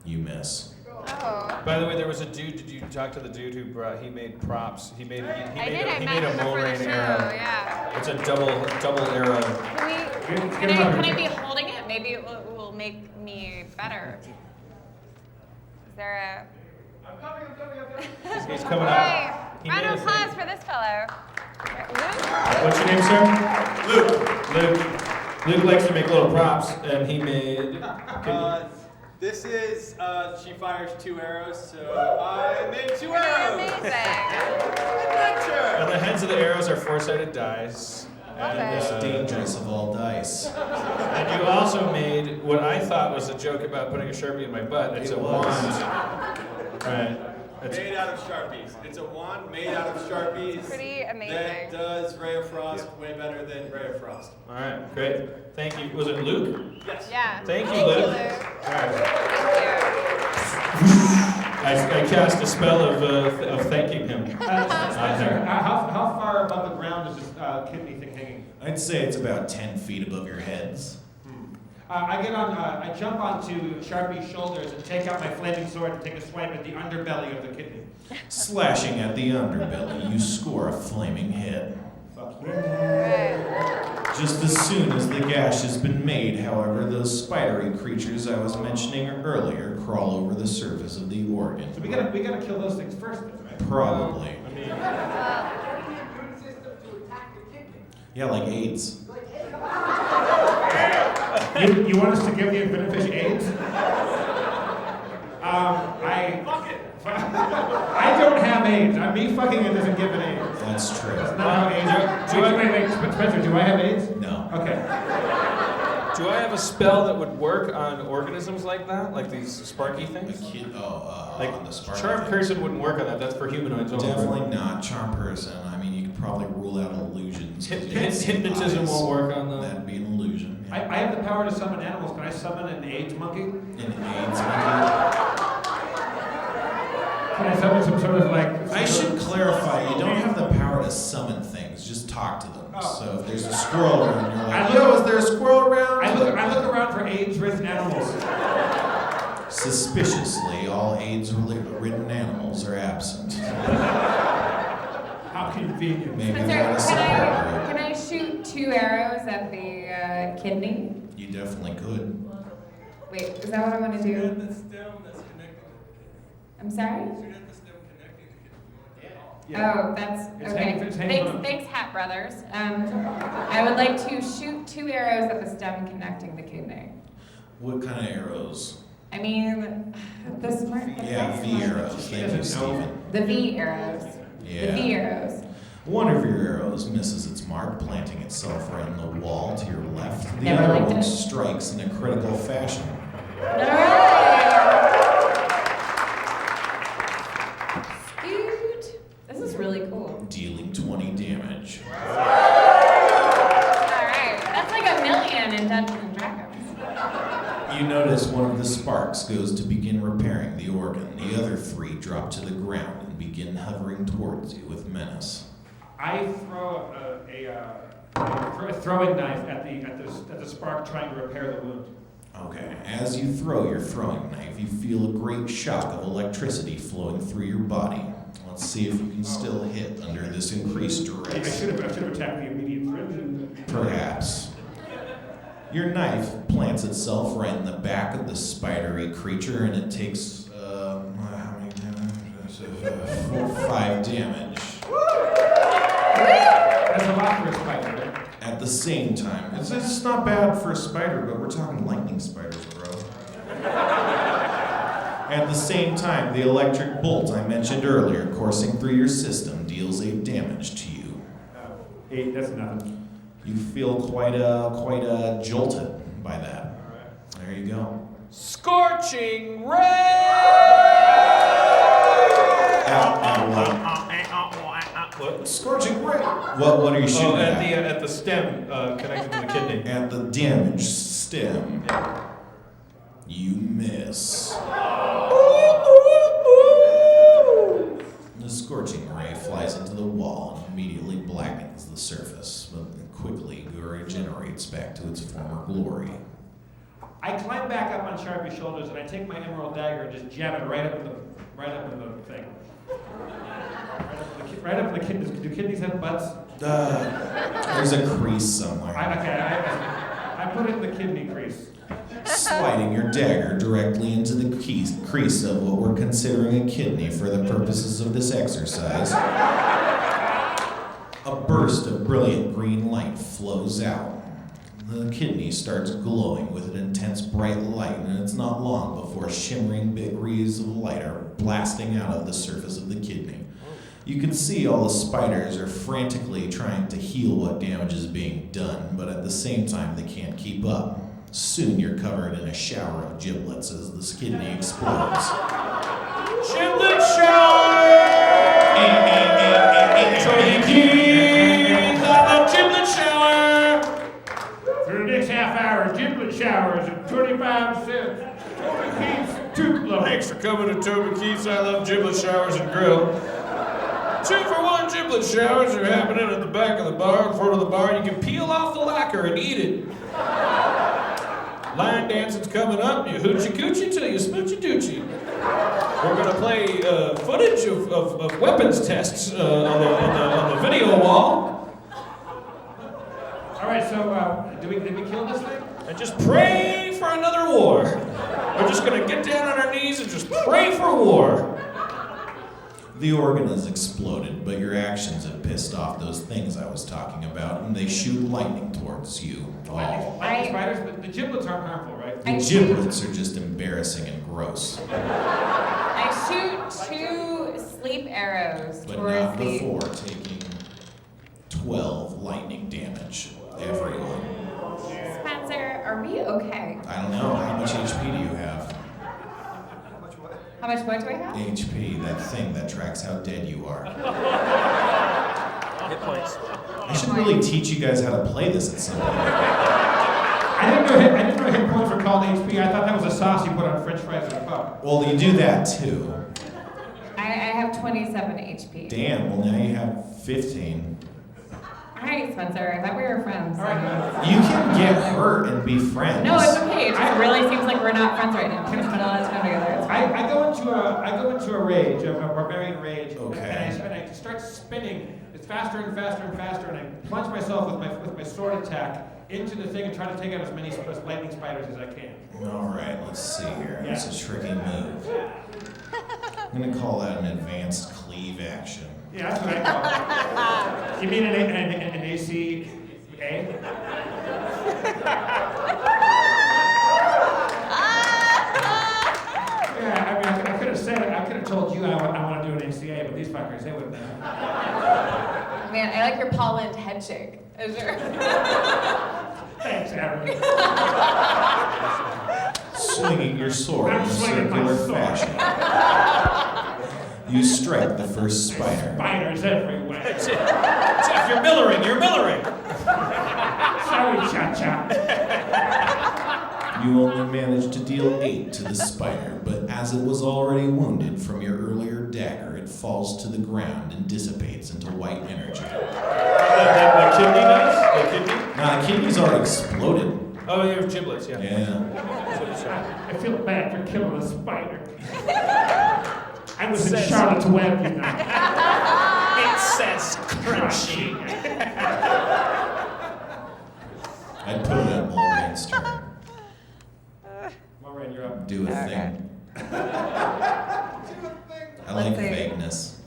you miss. Oh. By the way, there was a dude. Did you talk to the dude who he made props? He made I made met a him mole before the rain show, arrow. yeah. It's a double arrow. Can I be holding it? Maybe it will make me better. Is there a... I'm coming. He's coming up. Hey, He round made of a applause thing. for this fellow. What's your name, sir? Luke. Luke likes to make little props, and he made. This is, she fires 2 arrows, so I made 2 arrows! Amazing. Adventure! And the heads of the arrows are 4-sided dice. And Most this dangerous of all dice. And you also made what I thought was a joke about putting a Sharpie in my butt. It's a wand. Right. Made out of Sharpies. It's a wand made out of Sharpies. Pretty amazing. That does Ray of Frost way better than Ray of Frost. All right, great. Thank you. Was it Luke? Yes. Yeah. Thank you, Luke. Luke. All right. Thank I cast a spell of thanking him. Spencer, how far above the ground is this kidney thing hanging? I'd say it's about 10 feet above your heads. I jump onto Sharpie's shoulders and take out my flaming sword and take a swipe at the underbelly of the kidney. Slashing at the underbelly, you score a flaming hit. Fuck you. Just as soon as the gash has been made, however, those spidery creatures I was mentioning earlier crawl over the surface of the organ. So we gotta kill those things first, then, right? Probably. Immune system to attack the kidney. Yeah, like AIDS. You want us to give the infinite fish AIDS? I don't have AIDS. Me fucking it doesn't give it AIDS. That's true. That's not how AIDS. Wait, Spencer, do I have AIDS? No. Okay. Do I have a spell that would work on organisms like that? Like these sparky things? Like on the sparky Charm things? Person wouldn't work on that. That's for humanoids only. Definitely not Charm Person. I mean, you could probably rule out illusions. Hypnotism won't work on them. That'd be an illusion. I have the power to summon animals. Can I summon an AIDS monkey? An AIDS monkey? Can I summon some sort of like... I should clarify, you don't have the power to summon things, just talk to them. Oh. So if there's a squirrel around, you're like, yo, is there a squirrel around? I look around for AIDS-ridden animals. Suspiciously, all AIDS-ridden animals are absent. How convenient. Maybe Spencer, they're in a support can I shoot 2 arrows at the kidney? group. You definitely could. Wait, is that what I want to do? The stem that's connecting I'm sorry? Shoot at the stem connecting the kidney. Oh, that's It's okay. hanging- it's hanging on. Thanks, Hat Brothers. I would like to shoot 2 arrows at the stem connecting the kidney. What kind of arrows? I mean, the smart. Yeah, V arrows. Thank you, Steven. The V arrows. Yeah. The V arrows. One of your arrows misses its mark, planting itself right in the wall to your left. The Never other liked one it. strikes in a critical fashion. Dude, this is really cool. Dealing 20 damage. Alright, that's like $1 million in Dungeons and Dragons. You notice one of the sparks goes to begin repairing the organ. The other 3 drop to the ground and begin hovering towards you with menace. I throw a throwing knife at the spark, trying to repair the wound. Okay, as you throw your throwing knife, you feel a great shock of electricity flowing through your body. Let's see if you can still hit under this increased I duress. should have attacked the immediate threat. Perhaps. Your knife plants itself right in the back of the spidery creature, and it takes, how many damage? 5 damage. That's a lot for a spider, right? At the same time, it's not bad for a spider, but we're talking lightning spiders, bro. At the same time, the electric bolt I mentioned earlier coursing through your system deals 8 damage to you. 8, that's nothing. You feel quite jolted by that. There you go. Scorching ray! What? Scorching ray. What are you shooting at? At the stem connected to the kidney. At the damaged stem. You miss. The scorching ray flies into the wall and immediately blackens the surface, but quickly regenerates back to its former glory. I climb back up on Sharpie's shoulders and I take my emerald dagger and just jab it right up in the thing. Right up in the kidneys. Do kidneys have butts? There's a crease somewhere. I put it in the kidney crease. Sliding your dagger directly into the crease of what we're considering a kidney for the purposes of this exercise. A burst of brilliant green light flows out. The kidney starts glowing with an intense bright light, and it's not long before shimmering degrees of light are blasting out of the surface of the kidney. You can see all the spiders are frantically trying to heal what damage is being done, but at the same time they can't keep up. Soon you're covered in a shower of giblets as the kidney explodes. Giblet shower! Tony King, the giblet shower! For the next half hour, giblet showers at 25 cents. Toby Keith's tooth. Thanks for coming to Toby Keith's I Love Giblet Showers and Grill. 2-for-1 giblet showers are happening at the back of the bar, in front of the bar. You can peel off the lacquer and eat it. Line dancing's coming up. You hoochie coochie till you smoochy doochie. We're gonna play footage of weapons tests on the video wall. All right, so did we kill this thing? And just pray for another war. We're just gonna get down on our knees and just pray for war. The organ has exploded, but your actions have pissed off those things I was talking about, and they shoot lightning towards you all. Lightning spiders? The giblets aren't harmful, right? The giblets are just embarrassing and gross. I shoot 2 sleep arrows But towards not the... before taking 12 lightning damage. Everyone. Spencer, are we okay? I don't know. How much HP do you have? How much what do I have? HP, that thing that tracks how dead you are. Hit points. I should really teach you guys how to play this at some point. I didn't know hit points were called HP. I thought that was a sauce you put on French fries at a pub. Well, you do that too. I have 27 HP. Damn, well now you have 15. All right, Spencer, I thought we were friends. All right, You can get hurt and be friends. No, it's okay. It just really seems like we're not friends right now. We spend a lot of time together. It's fine. I go into a rage, a barbarian rage, Okay. and I start spinning. It's faster and faster and faster, and I plunge myself with my sword attack into the thing and try to take out as many lightning spiders as I can. All right, let's see here. Yeah. It's a tricky move. I'm going to call that an advanced cleave action. Yeah, that's what I call it. You mean an ACA? Yeah, I mean, I could have said it. I could have told you I want to do an ACA, but these fuckers, they wouldn't know. Man, I like your Paul Lynde head shake. Sure. Thanks, Aaron. Swinging your sword I'm in a swinging my circular sword. fashion. You strike the first spider. Spiders everywhere. Jeff, you're millering. Sorry, Cha-Cha. You only managed to deal 8 to the spider, but as it was already wounded from your earlier dagger, it falls to the ground and dissipates into white energy. The kidney does? The kidney? Now, the kidney's already exploded. Oh, you have giblets, yeah. Yeah. I feel bad for killing a spider. I was in Charlotte's Web, you know. It says crunchy. I'd put it at Mulrain's turn. Mulrain, you're up. Do a thing. I like Let's see. vagueness.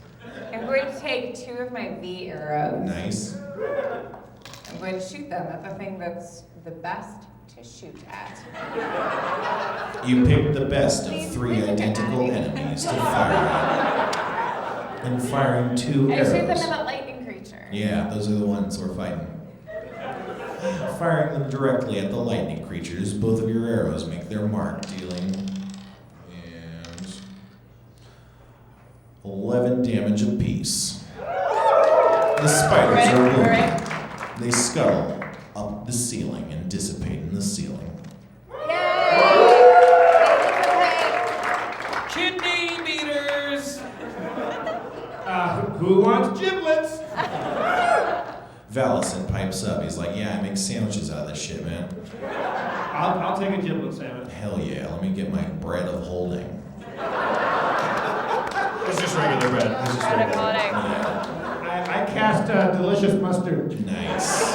I'm going to take 2 of my V arrows. Nice. I'm going to shoot them at the thing that's the best to shoot at. You pick the best of 3 identical enemies to fire at. And firing 2 I arrows. shoot them at that lightning creature. Yeah, those are the ones we're fighting. Firing them directly at the lightning creatures, both of your arrows make their mark, dealing 11 damage apiece. The spiders are wounded. They scuttle up the ceiling and dissipate in the ceiling. Kidney beaters! Who wants giblets? Valison pipes up. He's like, yeah, I make sandwiches out of this shit, man. I'll take a giblet sandwich. Hell yeah, let me get my bread of holding. It's just regular bread. It's just regular bread. I cast delicious mustard. Nice.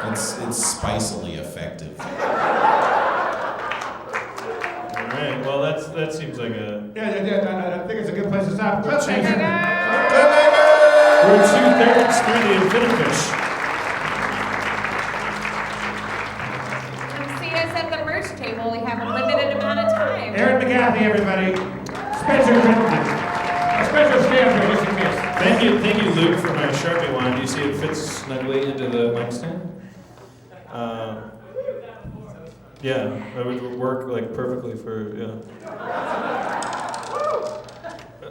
It's spicily effective. All right. Well, that seems like a. Yeah. I think it's a good place to stop. We're 2/3 through the infinite fish. Come see us at the merch table. We have a limited amount of time. Aaron McGathy, everybody. Spencer Griffin. Spencer Stamper, just in case. Thank you, Luke, for my Sharpie wand. Do you see it fits snugly into the mic stand? Yeah, that would work like perfectly for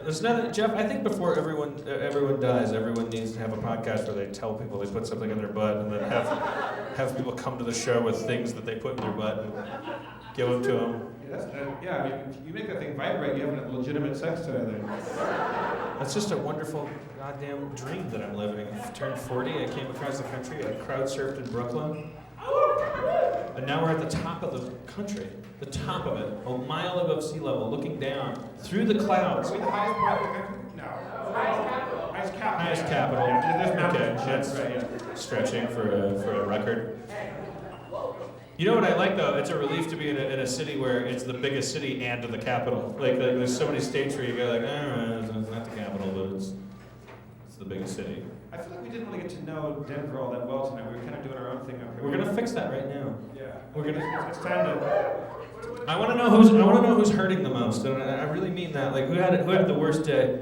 There's nothing, Jeff. I think before everyone dies, everyone needs to have a podcast where they tell people they put something in their butt, and then have people come to the show with things that they put in their butt and give them to them. Yeah, I mean, if you make that thing vibrate, you have a legitimate sex toy there. That's just a wonderful goddamn dream that I'm living. I turned 40, I came across the country, I crowd surfed in Brooklyn. And now we're at the top of the country, the top of it, a mile above sea level, looking down through the clouds. Are we the highest point in the country? No. Highest capital. Yeah. There's mountains. Okay, that's stretching for a record. You know what I like though? It's a relief to be in a city where it's the biggest city and the capital. Like there's so many states where you go like, it's not the capital, but it's the biggest city. I feel like we didn't really get to know Denver all that well tonight. We were kind of doing our own thing up here. We're gonna fix that right now. Yeah. It's time to. I want to know who's hurting the most, and I really mean that. Like who had the worst day?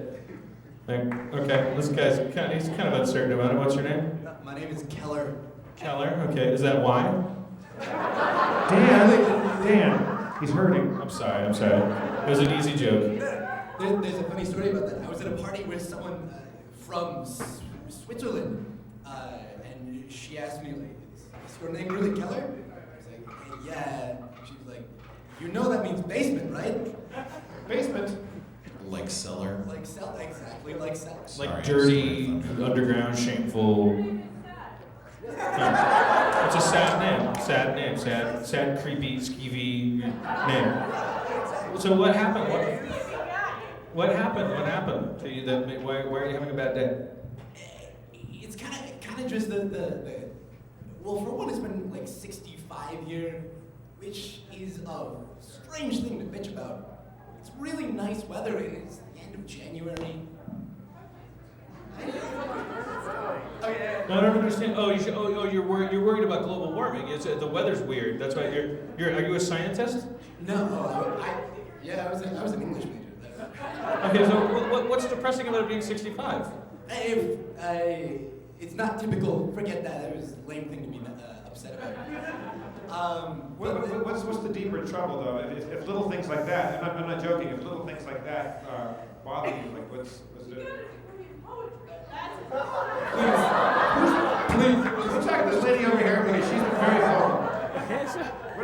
Like, okay, this guy's he's kind of uncertain about it. What's your name? My name is Keller. Keller. Okay, is that why? Dan, he's hurting. I'm sorry. It was an easy joke. There's a funny story about that. I was at a party with someone from Switzerland, and she asked me, like, is your name really Keller? I was like, yeah. She was like, you know that means basement, right? Basement? Like cellar? Like cellar, exactly like cellar. Like dirty, underground, shameful. It's a sad name. Sad, creepy, skeevy name. So what happened? What happened to you? Why are you having a bad day? It's kind of just the well, for one, it's been like 65 here, which is a strange thing to bitch about. It's really nice weather, and it's the end of January. I don't understand. You're worried about global warming. The weather's weird. That's why are you a scientist? No, I was an English major. Okay, so what's depressing about it being 65? It's not typical. Forget that. It was a lame thing to be upset about. What's the deeper trouble though? If little things like that, and I'm not joking. If little things like that bother you, like what's it? Please, we'll talk to this lady over here because she's been very vocal.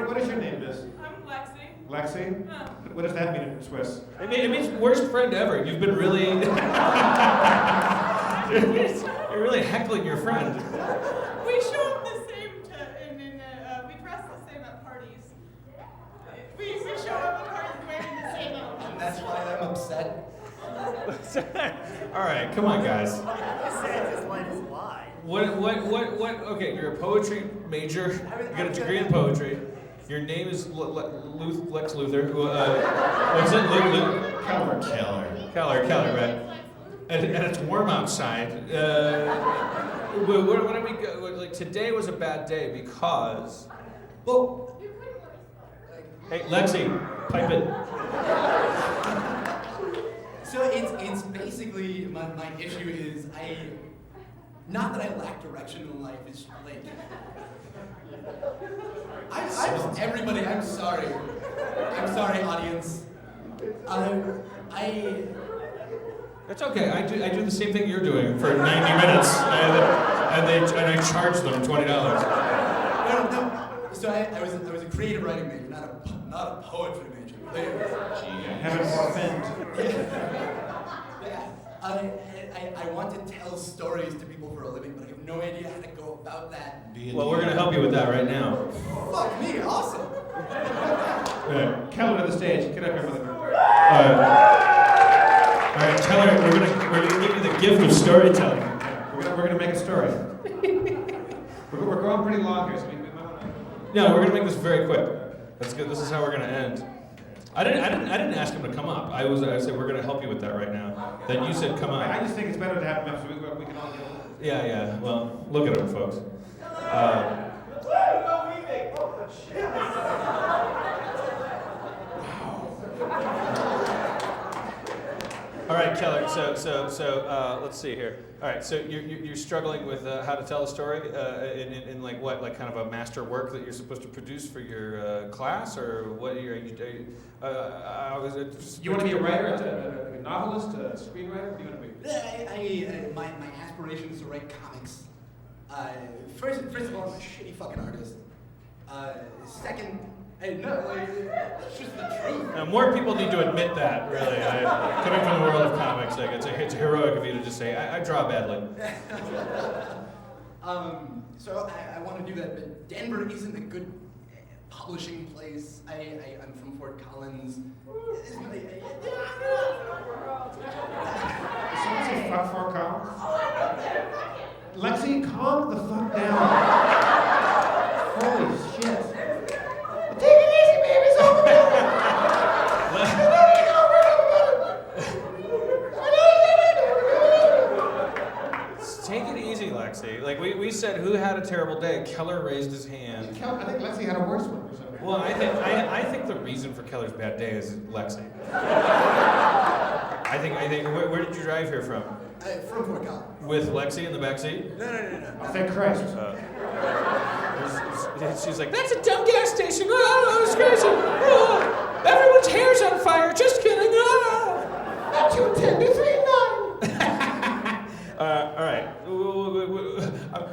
What is your name, miss? I'm Lexi. Lexi? What does that mean in Swiss? It means worst friend ever. You've been really... You're really heckling your friend. We show up the same, we dress the same at parties. We show up at parties wearing the same outfits. That's why I'm upset. All right, come on, guys. Santa's life is wide. What? Okay, you're a poetry major. You got a degree in poetry. Your name is Lex Luthor. What's it? Keller, right? And it's warm outside. What do we go? Like today was a bad day because. Well. Hey, Lexi, pipe it. So it's basically my issue is Not that I lack direction in life, it's like... Everybody, I'm sorry. I'm sorry, audience. It's okay. I do the same thing you're doing for 90 minutes, and I charge them $20. No. So I was a creative writing major, not a poetry major. Haven't offend. I want to tell stories to people for a living, but I have no idea how to go about that. Well, we're gonna help you with that right now. Fuck me, awesome. Keller to the stage. Get up here, mother. All right, Keller, we're gonna give you the gift of storytelling. We're gonna make a story. We're going pretty long here, so we might want to. Yeah, we're gonna make this very quick. That's good. This is how we're gonna end. I didn't ask him to come up. I said we're gonna help you with that right now. Then you said come up. I just think it's better to have him up so we can all get along. Yeah. Well, look at him, folks. All right, Keller. So let's see here. All right, so you're struggling with how to tell a story in like what, like kind of a master work that you're supposed to produce for your class, or what? You want to be a writer, a novelist, a screenwriter? What do you want to be? My aspiration is to write comics. First of all, I'm a shitty fucking artist. Second, it's just the truth. Now, more people need to admit that, really. Coming from the world of comics, like it's heroic of you to just say, I draw badly. So I want to do that, but Denver isn't a good publishing place. I'm from Fort Collins. Someone say fuck Fort Collins? Lexi, calm the fuck down. Holy shit. Take it easy, baby. It's over. Take it easy, Lexi. Like we said, who had a terrible day? Keller raised his hand. I think Lexi had a worse one or something. Well, I think the reason for Keller's bad day is Lexi. I think. Where did you drive here from? From Fort Collins. With Lexi in the backseat? No. Oh, thank Christ. She's like, that's a dumb gas station. Oh, it's crazy. Oh, everyone's hair's on fire. Just kidding. Oh. 210 to 39. All right.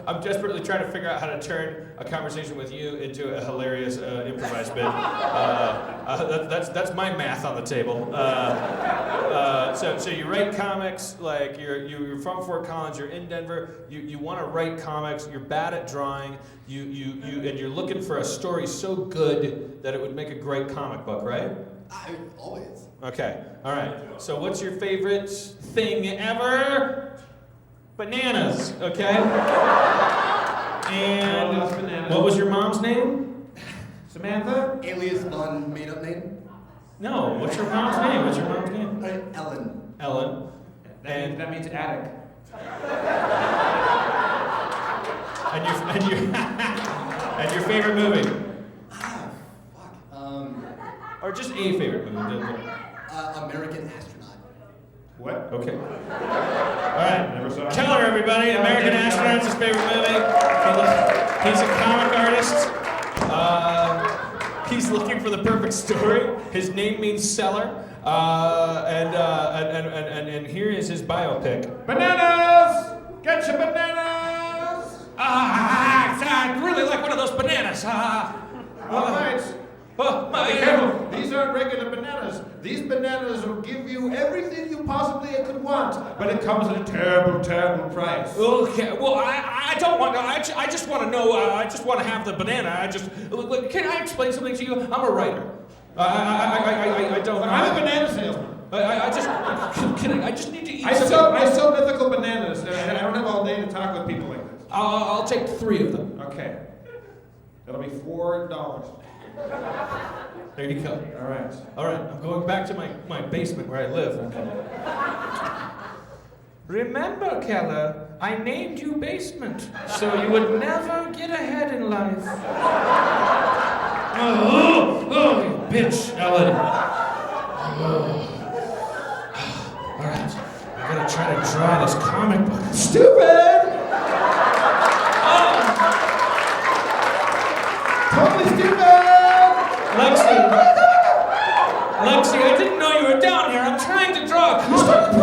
I'm desperately trying to figure out how to turn a conversation with you into a hilarious improvised bit. That's my math on the table. So you write comics, like you're from Fort Collins, you're in Denver, you want to write comics, you're bad at drawing, and you're looking for a story so good that it would make a great comic book, right? Always. Okay. All right. So what's your favorite thing ever? Bananas, okay? And what was your mom's name? Samantha? Alias Bond made-up name? No, what's your mom's name? Ellen. Ellen. That means attic. And your favorite movie? Fuck. Or just a favorite movie? American Astronaut. What? Okay. All right. Never saw it. Keller, everybody. American Astronaut's his favorite movie. He's a comic artist. He's looking for the perfect story. His name means seller. And here is his biopic. Bananas! Get your bananas! I really like one of those bananas. All right. Be careful. These aren't regular bananas. These bananas will give you everything you possibly could want, but it comes at a terrible, terrible price. Okay. Well, I don't want to. I just want to know. I just want to have the banana. Look, can I explain something to you? I'm a writer. I don't. I'm a banana salesman. I just need to eat. I sell mythical bananas. I don't have all day to talk with people like this. I'll take 3 of them. Okay. That'll be $4. There you go. All right. I'm going back to my basement where I live. Okay. Remember, Keller, I named you Basement, so you would never get ahead in life. Oh, you bitch, Ellen. All right, I gotta try to draw this comic book. Stupid! Totally stupid! Lexi, I didn't know you were down here. I'm trying to draw a comic.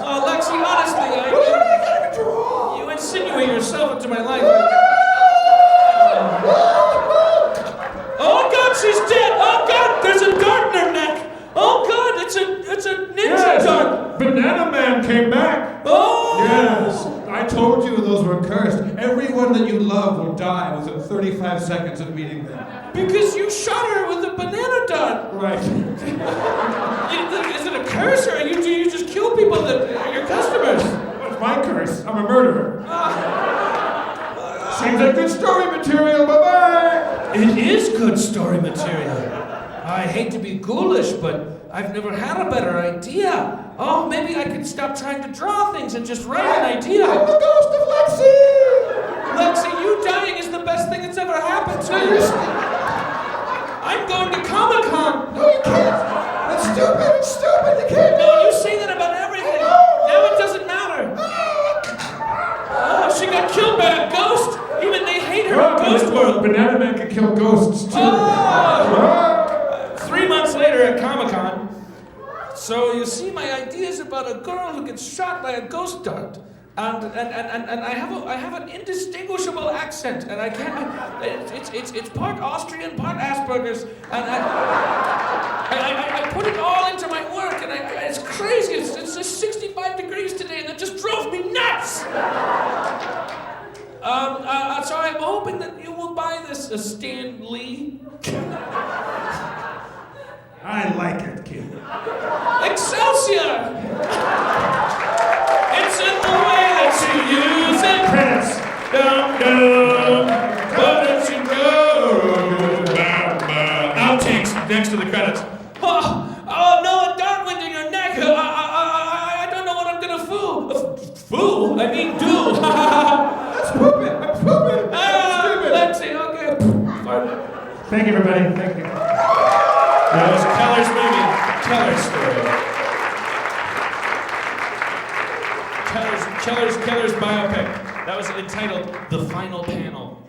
Oh, Lexi, honestly, you insinuate yourself into my life. Oh God, she's dead! Oh God, there's a dart in her neck! Oh God, it's a ninja dart! Banana Man came back! Oh! Yes! I told you those were cursed. Everyone that you love will die within 35 seconds of meeting them. Because you shot her with a banana dart! Right. Is it a curse, or do you just kill people that are your customers? It's my curse. I'm a murderer. Seems like good story material. Bye-bye! It is good story material. I hate to be ghoulish, but I've never had a better idea. Oh, maybe I could stop trying to draw things and just write an idea. I'm the ghost of Lexi! Lexi, you dying is the best thing that's ever happened to you. I'm going to Comic-Con. No, you can't. That's stupid. It's stupid. You can't. No, you say that about everything. Now it doesn't matter. Oh, she got killed by a ghost. Even they hate her in Ghost World. Banana Man can kill ghosts too. Oh! 3 months later at Comic-Con. So you see, my idea is about a girl who gets shot by a ghost dart. And I have an indistinguishable accent, and I can't. It's part Austrian, part Asperger's, and I put it all into my work, and it's crazy. It's 65 degrees today, and it just drove me nuts. So I'm hoping that you will buy this, Stan Lee. I like it, kid. Excelsior! It's in the way that you use it. Credits. Dum dum. Where did you go? Outtakes next to the credits. Oh no, a dart went in your neck. I don't know what I'm gonna fool. Fool? I mean do. That's stupid. I'm stupid. Let's see. Okay. Thank you, everybody. Thank you. That was Keller's movie. Keller's story. Keller's biopic. That was entitled The Final Panel.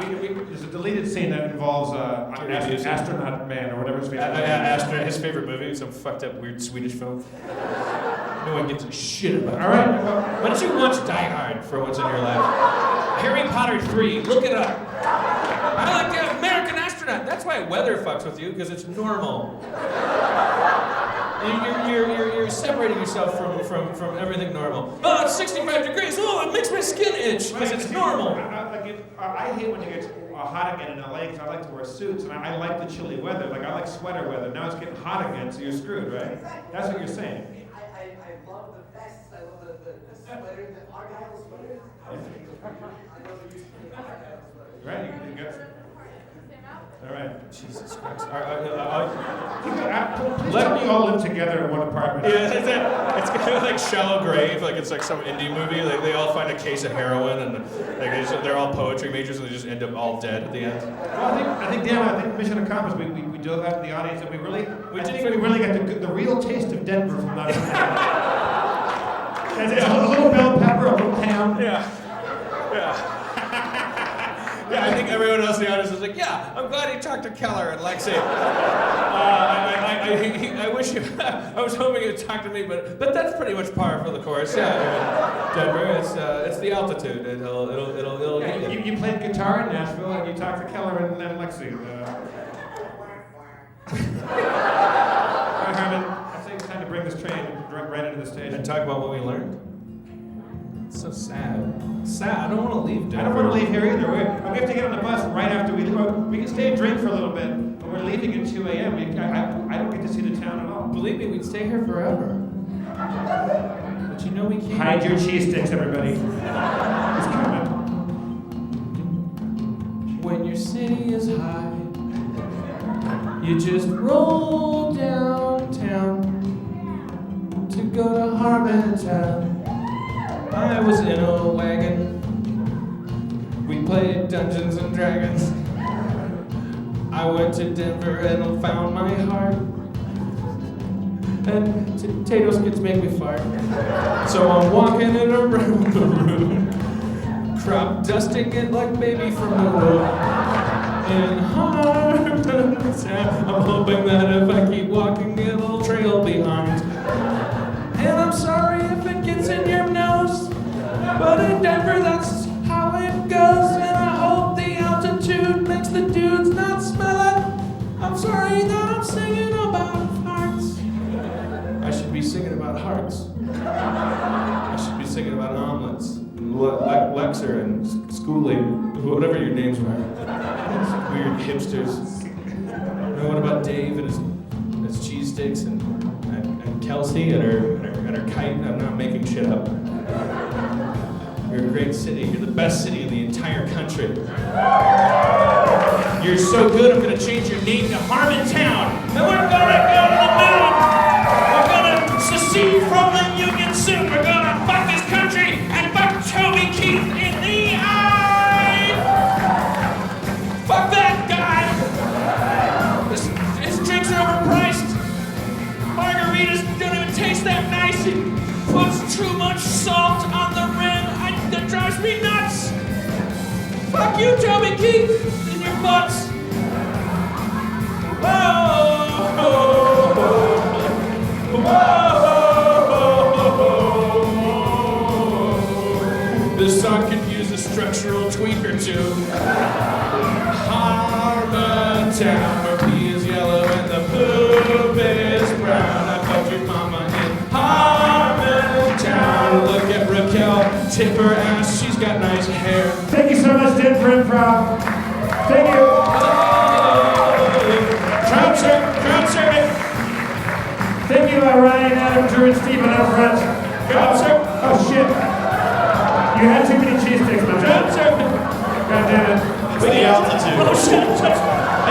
There's a deleted scene that involves Astronaut Man or whatever his favorite movie is. His favorite movie, some fucked up weird Swedish film. No one gives a shit about it. All right. Why don't you watch Die Hard for once in your life? Harry Potter 3, look it up. I like the American astronaut. That's why weather fucks with you, because it's normal. You're separating yourself from everything normal. Oh, it's 65 degrees. Oh, it makes my skin itch because it's normal. I hate when it gets hot again in LA because I like to wear suits and I like the chilly weather. Like I like sweater weather. Now it's getting hot again, so you're screwed, right? That's what you're saying. I love the vests. I love the sweater, the Argyle sweaters. I love the Right? You got. All right. Jesus Christ. Let me all live together in one apartment. Yeah, it's kind of like Shallow Grave, like it's like some indie movie. Like they all find a case of heroin, and they're all poetry majors, and they just end up all dead at the end. Well, I think mission accomplished. We dove out in the audience, and we really got the real taste of Denver from that. It's a little bell pepper, a little ham. Yeah. Yeah, I think everyone else in the audience was like, yeah, I'm glad he talked to Keller and Lexi. I wish you, I was hoping you'd talk to me, but that's pretty much par for the course. Yeah, Denver, it's the altitude. It'll get you. You played guitar in Nashville and you talked to Keller and Lexi. All right, Harmon, I think it's time to bring this train right into the station. And talk about what we learned. It's so sad. Sad. I don't want to leave Denver. I don't want to leave here either. We have to get on the bus right after we leave. We can stay and drink for a little bit, but we're leaving at 2 a.m. I don't get to see the town at all. Believe me, we'd stay here forever. But you know we can't. Hide your cheese sticks, everybody. It's coming. When your city is high, you just roll downtown to go to Harmontown. I was in a wagon. We played Dungeons and Dragons. I went to Denver and found my heart. And potato skins make me fart. So I'm walking it around the room, crop dusting it like baby from the womb. in Harmontown. I'm hoping that if I keep walking, it'll trail behind. And I'm sorry if it gets in your nose, but in Denver, that's how it goes. And I hope the altitude makes the dudes not smell it. I'm sorry that I'm singing about hearts. I should be singing about hearts. I should be singing about omelets, Lexer and Schooling, whatever your names were. Those weird hipsters. And what about Dave and his cheesesteaks and Kelsey and her kite? I'm not making shit up. You're a great city. You're the best city in the entire country. You're so good, I'm gonna change your name to Harmontown. And we're gonna go to the moon. We're gonna secede from the Union soon. We're gonna fuck this country and fuck Toby Keith in the eye. Fuck that guy. His drinks are overpriced. Margaritas don't even taste that nice. He puts too much salt on the rim. That drives me nuts. Fuck you, Toby Keith, in your butts. Whoa. This song could use a structural tweak or two. Harmontown, where pea is yellow and the poop is brown. I fucked your mama in Harmontown. Look at Raquel, tip her ass, she's got nice hair. Thank you so much, Denver Improv. Thank you. Crowd surfing. Thank you, Ryan, Adam, Drew, and Stephen up front. Crowd surfing. Oh shit. You had too many cheesesteaks, my Crowd friend. surfing. God damn it. With the altitude. Oh shit, I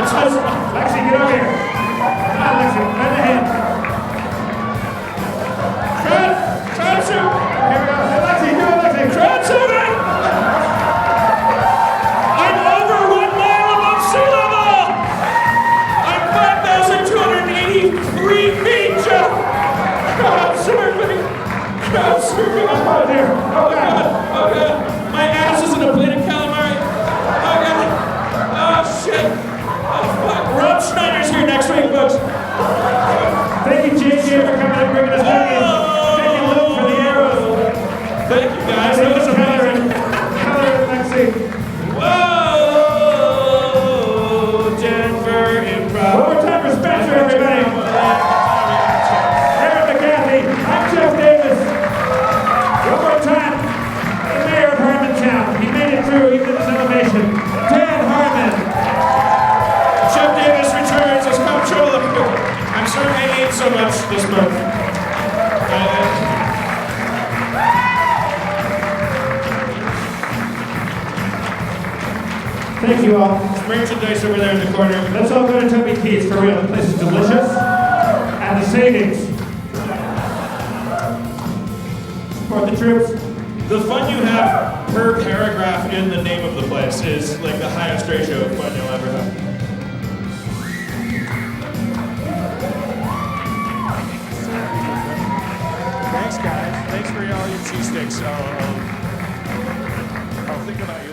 touched. Lexi, get over here. Come on, Lexi, right in the hand. Crowd surfing. Here we go. Hey, Lexi, do it, Lexi. Crowd surfing. I'm over 1 mile above sea level. I'm 5,283 feet, Jeff. Crowd surfing. Crowd surfing. Oh dear. Oh god. Oh god. My ass is in a plate of calamari. Oh god. Oh shit. Oh fuck. Rob Schneider's here next week, folks. Thank you, JJ, for coming and bringing us back in. Thank you, Luke, for the arrows. Thank you guys. Thank That was you, amazing. Heather and Lexi. Whoa, Denver Improv. One more time for Spencer, everybody. Aaron McGathy. I'm Jeff Davis. One more time. The mayor of Harmontown. He made it through even this elevation. Dan Harmon. Jeff Davis returns as comptroller. I'm sorry I ate so much this month. Thank you all. There's merchandise over there in the corner. Let's all go to Toby Keith's for real. The place is delicious. And the savings. Support the troops. The fun you have per paragraph in the name of the place is like the highest ratio of fun you'll ever have. Thanks, guys. Thanks for all your cheesesteaks. I'll think about you.